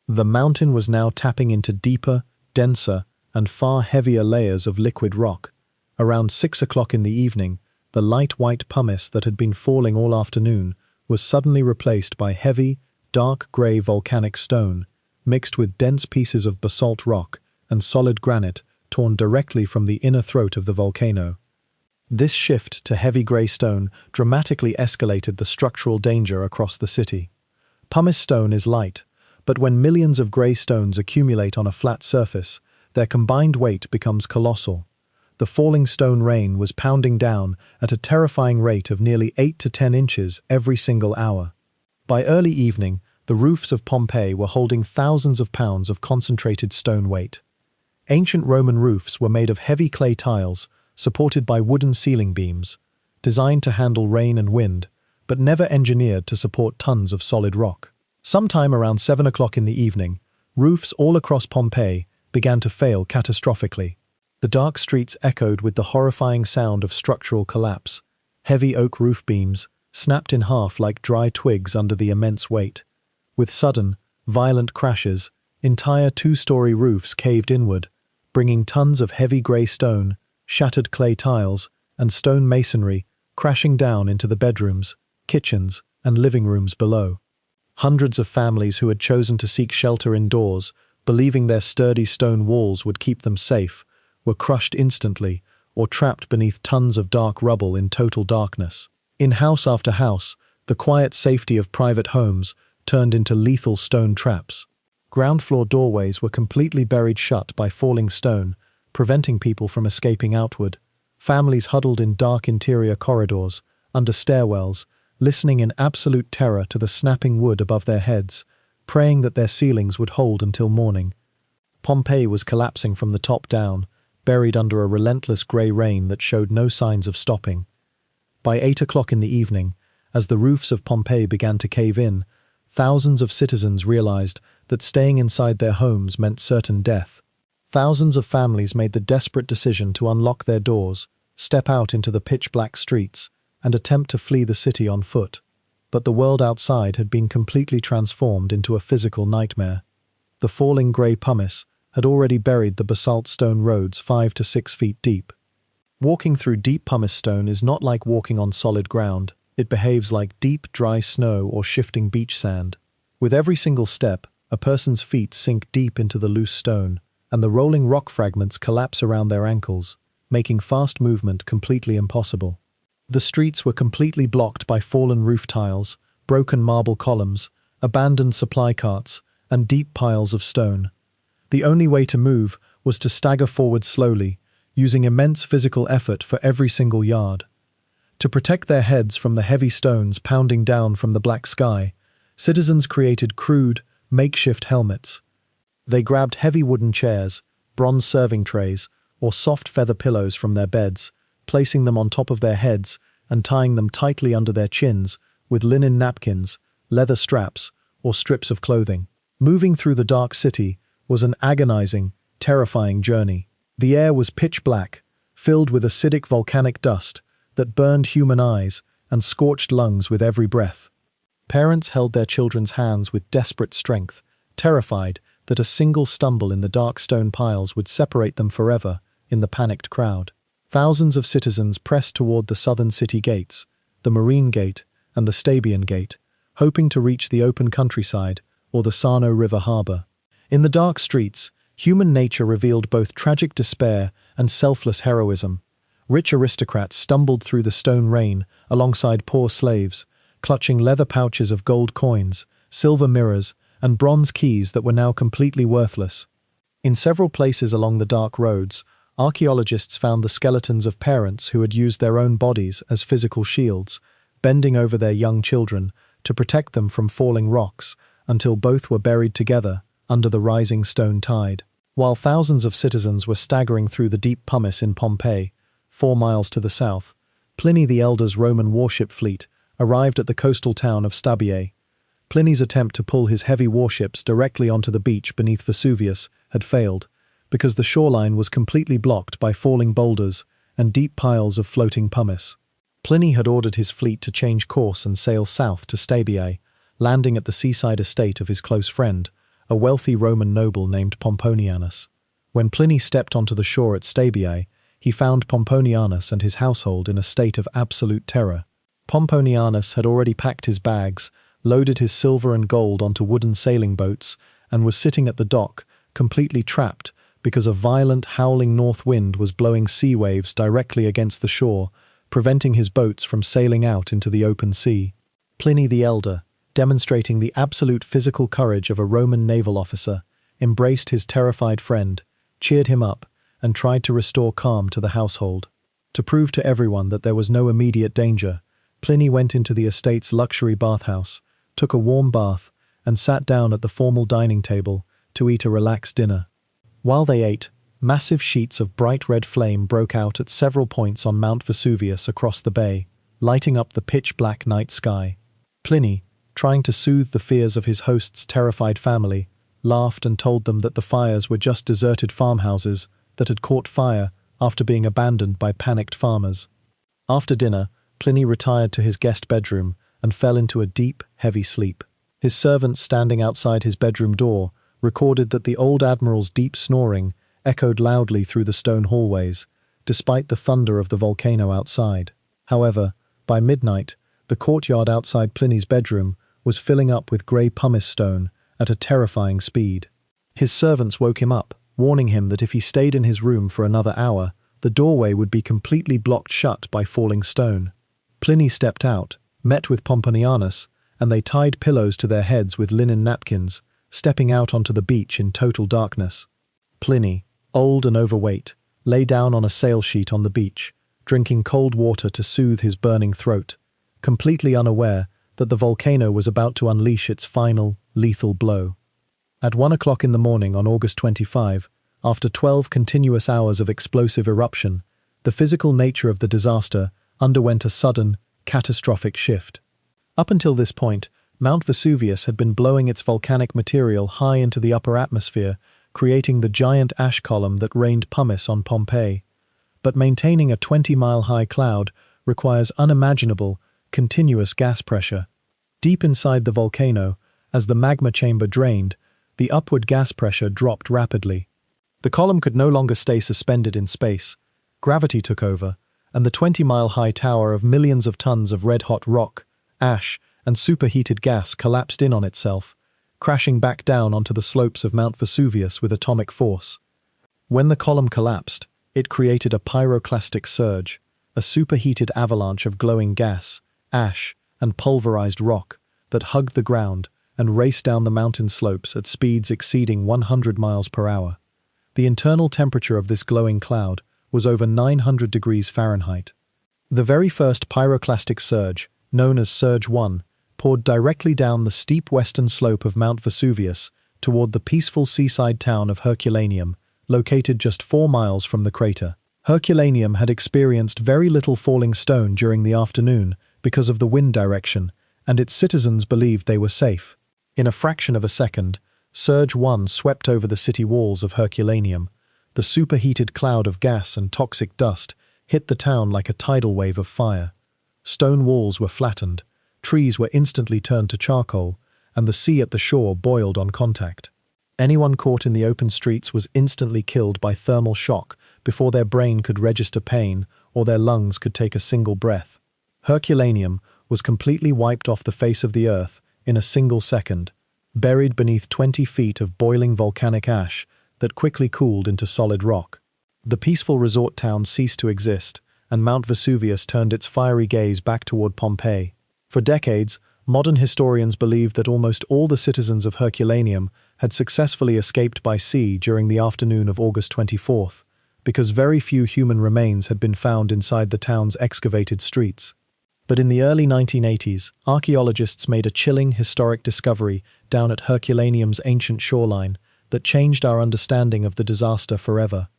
The mountain was now tapping into deeper, denser, and far heavier layers of liquid rock. Around 6 o'clock in the evening, the light white pumice that had been falling all afternoon was suddenly replaced by heavy, dark grey volcanic stone, mixed with dense pieces of basalt rock and solid granite torn directly from the inner throat of the volcano. This shift to heavy grey stone dramatically escalated the structural danger across the city. Pumice stone is light, but when millions of grey stones accumulate on a flat surface, their combined weight becomes colossal. The falling stone rain was pounding down at a terrifying rate of nearly 8 to 10 inches every single hour. By early evening, the roofs of Pompeii were holding thousands of pounds of concentrated stone weight. Ancient Roman roofs were made of heavy clay tiles, supported by wooden ceiling beams, designed to handle rain and wind, but never engineered to support tons of solid rock. Sometime around 7 o'clock in the evening, roofs all across Pompeii began to fail catastrophically. The dark streets echoed with the horrifying sound of structural collapse. Heavy oak roof beams snapped in half like dry twigs under the immense weight. With sudden, violent crashes, entire 2-story roofs caved inward, bringing tons of heavy grey stone, shattered clay tiles, and stone masonry crashing down into the bedrooms, kitchens, and living rooms below. Hundreds of families who had chosen to seek shelter indoors, believing their sturdy stone walls would keep them safe, were crushed instantly or trapped beneath tons of dark rubble in total darkness. In house after house, the quiet safety of private homes turned into lethal stone traps. Ground floor doorways were completely buried shut by falling stone, preventing people from escaping outward. Families huddled in dark interior corridors, under stairwells, listening in absolute terror to the snapping wood above their heads, praying that their ceilings would hold until morning. Pompeii was collapsing from the top down, buried under a relentless grey rain that showed no signs of stopping. By 8 o'clock in the evening, as the roofs of Pompeii began to cave in, thousands of citizens realized that staying inside their homes meant certain death. Thousands of families made the desperate decision to unlock their doors, step out into the pitch-black streets, and attempt to flee the city on foot. But the world outside had been completely transformed into a physical nightmare. The falling grey pumice had already buried the basalt stone roads 5 to 6 feet deep. Walking through deep pumice stone is not like walking on solid ground. It behaves like deep, dry snow or shifting beach sand. With every single step, a person's feet sink deep into the loose stone, and the rolling rock fragments collapse around their ankles, making fast movement completely impossible. The streets were completely blocked by fallen roof tiles, broken marble columns, abandoned supply carts, and deep piles of stone. The only way to move was to stagger forward slowly, using immense physical effort for every single yard. To protect their heads from the heavy stones pounding down from the black sky, citizens created crude, makeshift helmets. They grabbed heavy wooden chairs, bronze serving trays, or soft feather pillows from their beds, placing them on top of their heads and tying them tightly under their chins with linen napkins, leather straps, or strips of clothing. Moving through the dark city was an agonizing, terrifying journey. The air was pitch black, filled with acidic volcanic dust that burned human eyes and scorched lungs with every breath. Parents held their children's hands with desperate strength, terrified that a single stumble in the dark stone piles would separate them forever in the panicked crowd. Thousands of citizens pressed toward the southern city gates, the Marine Gate and the Stabian Gate, hoping to reach the open countryside or the Sarno River harbor. In the dark streets, human nature revealed both tragic despair and selfless heroism. Rich aristocrats stumbled through the stone rain alongside poor slaves, clutching leather pouches of gold coins, silver mirrors, and bronze keys that were now completely worthless. In several places along the dark roads, archaeologists found the skeletons of parents who had used their own bodies as physical shields, bending over their young children to protect them from falling rocks until both were buried together under the rising stone tide. While thousands of citizens were staggering through the deep pumice in Pompeii, 4 miles to the south, Pliny the Elder's Roman warship fleet arrived at the coastal town of Stabiae. Pliny's attempt to pull his heavy warships directly onto the beach beneath Vesuvius had failed, because the shoreline was completely blocked by falling boulders and deep piles of floating pumice. Pliny had ordered his fleet to change course and sail south to Stabiae, landing at the seaside estate of his close friend, a wealthy Roman noble named Pomponianus. When Pliny stepped onto the shore at Stabiae, he found Pomponianus and his household in a state of absolute terror. Pomponianus had already packed his bags, loaded his silver and gold onto wooden sailing boats, and was sitting at the dock, completely trapped because a violent, howling north wind was blowing sea waves directly against the shore, preventing his boats from sailing out into the open sea. Pliny the Elder, demonstrating the absolute physical courage of a Roman naval officer, embraced his terrified friend, cheered him up, and tried to restore calm to the household. To prove to everyone that there was no immediate danger, Pliny went into the estate's luxury bathhouse, took a warm bath, and sat down at the formal dining table to eat a relaxed dinner. While they ate, massive sheets of bright red flame broke out at several points on Mount Vesuvius across the bay, lighting up the pitch-black night sky. Pliny, trying to soothe the fears of his host's terrified family, laughed and told them that the fires were just deserted farmhouses that had caught fire after being abandoned by panicked farmers. After dinner, Pliny retired to his guest bedroom and fell into a deep, heavy sleep. His servants standing outside his bedroom door recorded that the old admiral's deep snoring echoed loudly through the stone hallways, despite the thunder of the volcano outside. However, by midnight, the courtyard outside Pliny's bedroom was filling up with grey pumice stone at a terrifying speed. His servants woke him up, warning him that if he stayed in his room for another hour, the doorway would be completely blocked shut by falling stone. Pliny stepped out, met with Pomponianus, and they tied pillows to their heads with linen napkins, stepping out onto the beach in total darkness. Pliny, old and overweight, lay down on a sail sheet on the beach, drinking cold water to soothe his burning throat, completely unaware that the volcano was about to unleash its final, lethal blow. At 1 o'clock in the morning on August 25, after 12 continuous hours of explosive eruption, the physical nature of the disaster underwent a sudden, catastrophic shift. Up until this point, Mount Vesuvius had been blowing its volcanic material high into the upper atmosphere, creating the giant ash column that rained pumice on Pompeii. But maintaining a 20-mile-high cloud requires unimaginable, continuous gas pressure. Deep inside the volcano, as the magma chamber drained, the upward gas pressure dropped rapidly. The column could no longer stay suspended in space. Gravity took over, and the 20-mile-high tower of millions of tons of red-hot rock, ash, and superheated gas collapsed in on itself, crashing back down onto the slopes of Mount Vesuvius with atomic force. When the column collapsed, it created a pyroclastic surge, a superheated avalanche of glowing gas, ash, and pulverized rock that hugged the ground and raced down the mountain slopes at speeds exceeding 100 miles per hour. The internal temperature of this glowing cloud was over 900 degrees Fahrenheit. The very first pyroclastic surge, known as Surge 1, poured directly down the steep western slope of Mount Vesuvius toward the peaceful seaside town of Herculaneum, located just 4 miles from the crater. Herculaneum had experienced very little falling stone during the afternoon because of the wind direction, and its citizens believed they were safe. In a fraction of a second, Surge 1 swept over the city walls of Herculaneum. The superheated cloud of gas and toxic dust hit the town like a tidal wave of fire. Stone walls were flattened, trees were instantly turned to charcoal, and the sea at the shore boiled on contact. Anyone caught in the open streets was instantly killed by thermal shock before their brain could register pain or their lungs could take a single breath. Herculaneum was completely wiped off the face of the earth in a single second, buried beneath 20 feet of boiling volcanic ash that quickly cooled into solid rock. The peaceful resort town ceased to exist, and Mount Vesuvius turned its fiery gaze back toward Pompeii. For decades, modern historians believed that almost all the citizens of Herculaneum had successfully escaped by sea during the afternoon of August 24th, because very few human remains had been found inside the town's excavated streets. But in the early 1980s, archaeologists made a chilling historic discovery down at Herculaneum's ancient shoreline that changed our understanding of the disaster forever.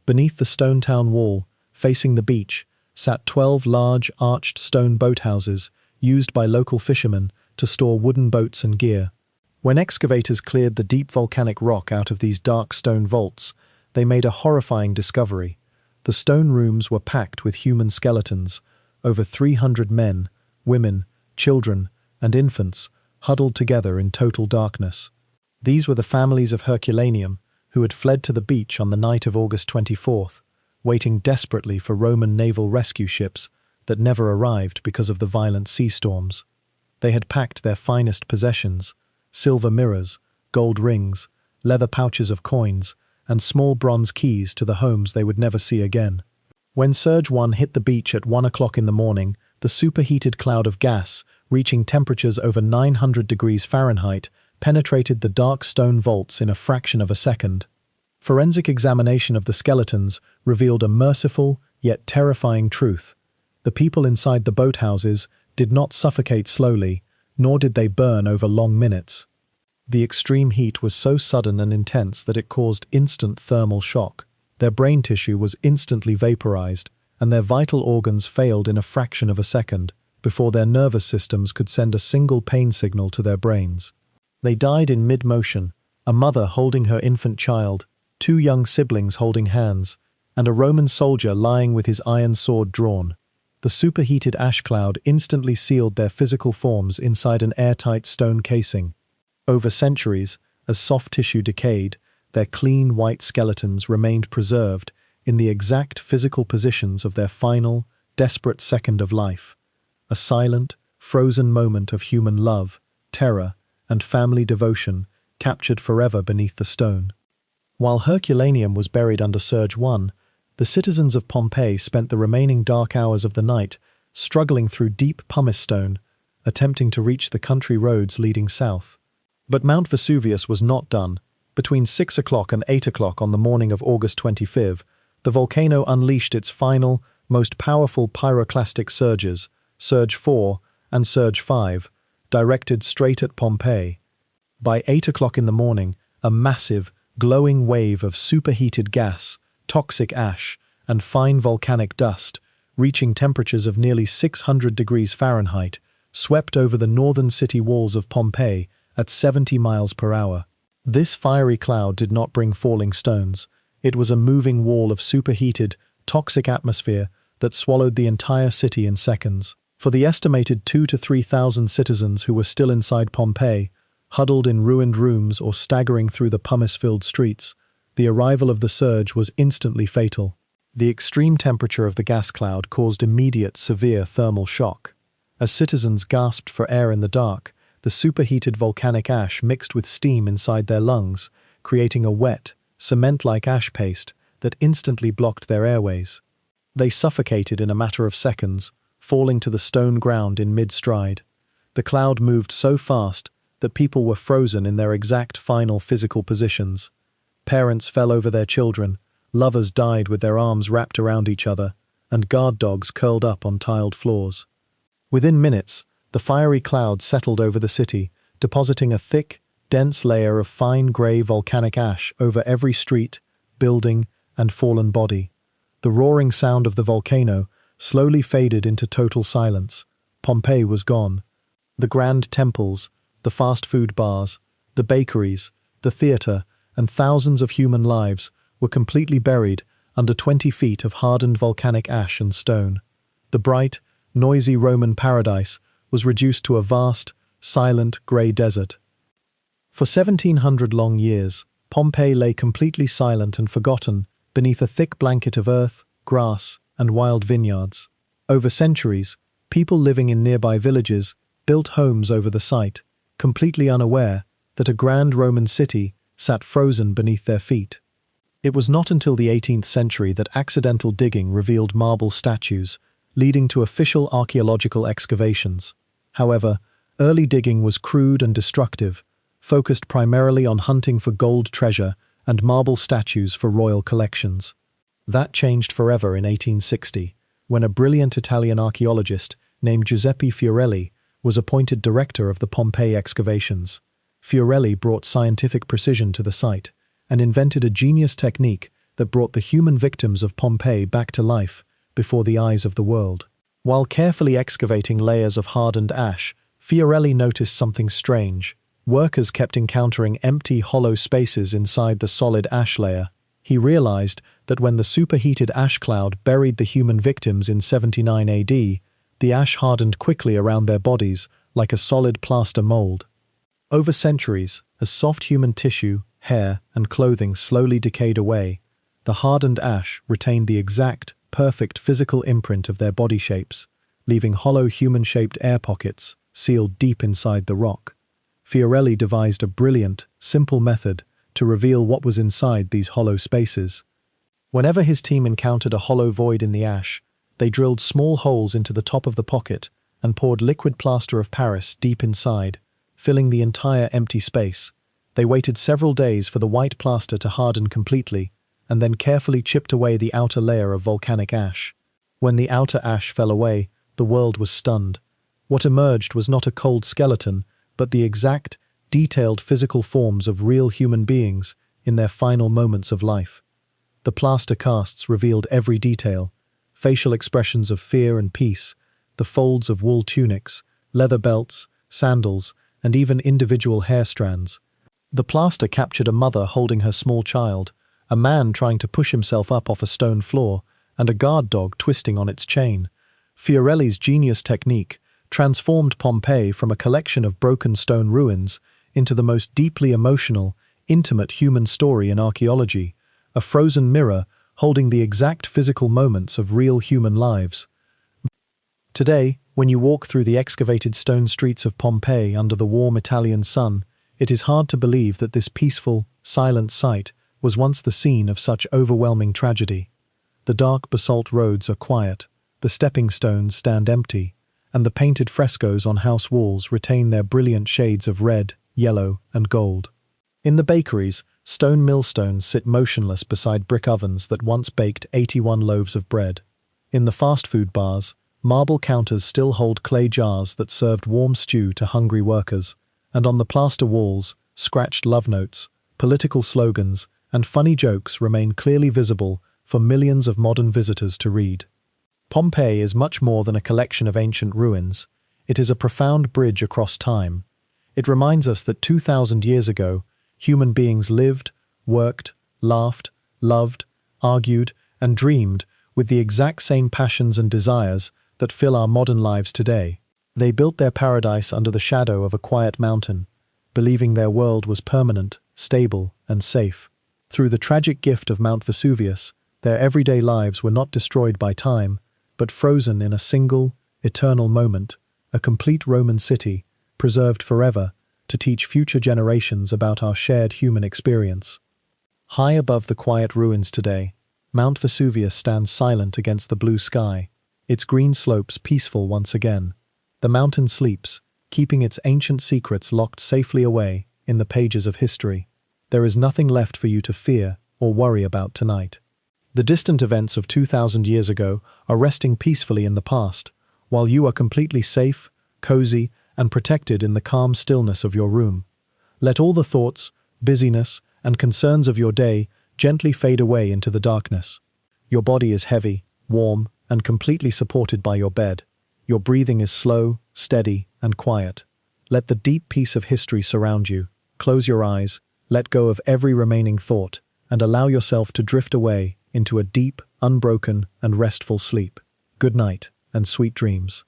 Beneath the stone town wall, facing the beach, sat 12 large, arched stone boathouses used by local fishermen to store wooden boats and gear. When excavators cleared the deep volcanic rock out of these dark stone vaults, they made a horrifying discovery. The stone rooms were packed with human skeletons, over 300 men, women, children, and infants, huddled together in total darkness. These were the families of Herculaneum, who had fled to the beach on the night of August 24th, waiting desperately for Roman naval rescue ships that never arrived because of the violent sea storms. They had packed their finest possessions, silver mirrors, gold rings, leather pouches of coins, and small bronze keys to the homes they would never see again. When Surge 1 hit the beach at 1 o'clock in the morning, the superheated cloud of gas, reaching temperatures over 900 degrees Fahrenheit, penetrated the dark stone vaults in a fraction of a second. Forensic examination of the skeletons revealed a merciful, yet terrifying truth. The people inside the boathouses did not suffocate slowly, nor did they burn over long minutes. The extreme heat was so sudden and intense that it caused instant thermal shock. Their brain tissue was instantly vaporized, and their vital organs failed in a fraction of a second, before their nervous systems could send a single pain signal to their brains. They died in mid-motion, a mother holding her infant child, 2 young siblings holding hands, and a Roman soldier lying with his iron sword drawn. The superheated ash cloud instantly sealed their physical forms inside an airtight stone casing. Over centuries, as soft tissue decayed, their clean white skeletons remained preserved in the exact physical positions of their final, desperate second of life. A silent, frozen moment of human love, terror, and family devotion captured forever beneath the stone. While Herculaneum was buried under Surge 1, the citizens of Pompeii spent the remaining dark hours of the night struggling through deep pumice stone, attempting to reach the country roads leading south. But Mount Vesuvius was not done. Between 6 o'clock and 8 o'clock on the morning of August 25th, the volcano unleashed its final, most powerful pyroclastic surges, Surge 4 and Surge 5, directed straight at Pompeii. By 8 o'clock in the morning, a massive, glowing wave of superheated gas, toxic ash, and fine volcanic dust, reaching temperatures of nearly 600 degrees Fahrenheit, swept over the northern city walls of Pompeii at 70 miles per hour. This fiery cloud did not bring falling stones. It was a moving wall of superheated, toxic atmosphere that swallowed the entire city in seconds. For the estimated 2,000 to 3,000 citizens who were still inside Pompeii, huddled in ruined rooms or staggering through the pumice-filled streets, the arrival of the surge was instantly fatal. The extreme temperature of the gas cloud caused immediate, severe thermal shock. As citizens gasped for air in the dark, the superheated volcanic ash mixed with steam inside their lungs, creating a wet, cement-like ash paste that instantly blocked their airways. They suffocated in a matter of seconds, falling to the stone ground in mid-stride. The cloud moved so fast that people were frozen in their exact final physical positions. Parents fell over their children, lovers died with their arms wrapped around each other, and guard dogs curled up on tiled floors. Within minutes, the fiery cloud settled over the city, depositing a thick, dense layer of fine grey volcanic ash over every street, building, and fallen body. The roaring sound of the volcano slowly faded into total silence. Pompeii was gone. The grand temples, the fast food bars, the bakeries, the theatre, and thousands of human lives were completely buried under 20 feet of hardened volcanic ash and stone. The bright, noisy Roman paradise was reduced to a vast, silent, grey desert. For 1,700 long years, Pompeii lay completely silent and forgotten beneath a thick blanket of earth, grass, and wild vineyards. Over centuries, people living in nearby villages built homes over the site, completely unaware that a grand Roman city sat frozen beneath their feet. It was not until the 18th century that accidental digging revealed marble statues, leading to official archaeological excavations. However, early digging was crude and destructive, focused primarily on hunting for gold treasure and marble statues for royal collections. That changed forever in 1860, when a brilliant Italian archaeologist named Giuseppe Fiorelli was appointed director of the Pompeii excavations. Fiorelli brought scientific precision to the site and invented a genius technique that brought the human victims of Pompeii back to life before the eyes of the world. While carefully excavating layers of hardened ash, Fiorelli noticed something strange. Workers kept encountering empty, hollow spaces inside the solid ash layer. He realized that when the superheated ash cloud buried the human victims in 79 AD, the ash hardened quickly around their bodies like a solid plaster mold. Over centuries, as soft human tissue, hair, and clothing slowly decayed away, the hardened ash retained the exact, perfect physical imprint of their body shapes, leaving hollow human-shaped air pockets sealed deep inside the rock. Fiorelli devised a brilliant, simple method to reveal what was inside these hollow spaces. Whenever his team encountered a hollow void in the ash, they drilled small holes into the top of the pocket and poured liquid plaster of Paris deep inside, filling the entire empty space. They waited several days for the white plaster to harden completely, and then carefully chipped away the outer layer of volcanic ash. When the outer ash fell away, the world was stunned. What emerged was not a cold skeleton, but the exact, detailed physical forms of real human beings in their final moments of life. The plaster casts revealed every detail: facial expressions of fear and peace, the folds of wool tunics, leather belts, sandals, and even individual hair strands. The plaster captured a mother holding her small child, a man trying to push himself up off a stone floor, and a guard dog twisting on its chain. Fiorelli's genius technique transformed Pompeii from a collection of broken stone ruins into the most deeply emotional, intimate human story in archaeology, a frozen mirror holding the exact physical moments of real human lives. Today, when you walk through the excavated stone streets of Pompeii under the warm Italian sun, it is hard to believe that this peaceful, silent site was once the scene of such overwhelming tragedy. The dark basalt roads are quiet, the stepping stones stand empty, and the painted frescoes on house walls retain their brilliant shades of red, yellow, and gold. In the bakeries, stone millstones sit motionless beside brick ovens that once baked 81 loaves of bread. In the fast food bars, Marble counters still hold clay jars that served warm stew to hungry workers, and on the plaster walls, scratched love notes, political slogans, and funny jokes remain clearly visible for millions of modern visitors to read. Pompeii is much more than a collection of ancient ruins. It is a profound bridge across time. It reminds us that 2,000 years ago, human beings lived, worked, laughed, loved, argued, and dreamed with the exact same passions and desires that fill our modern lives today. They built their paradise under the shadow of a quiet mountain, believing their world was permanent, stable, and safe. Through the tragic gift of Mount Vesuvius, their everyday lives were not destroyed by time, but frozen in a single, eternal moment, a complete Roman city, preserved forever, to teach future generations about our shared human experience. High above the quiet ruins today, Mount Vesuvius stands silent against the blue sky, its green slopes peaceful once again. The mountain sleeps, keeping its ancient secrets locked safely away in the pages of history. There is nothing left for you to fear or worry about tonight. The distant events of 2,000 years ago are resting peacefully in the past, while you are completely safe, cozy, and protected in the calm stillness of your room. Let all the thoughts, busyness, and concerns of your day gently fade away into the darkness. Your body is heavy, warm, and completely supported by your bed. Your breathing is slow, steady, and quiet. Let the deep peace of history surround you. Close your eyes, let go of every remaining thought, and allow yourself to drift away into a deep, unbroken, and restful sleep. Good night, and sweet dreams.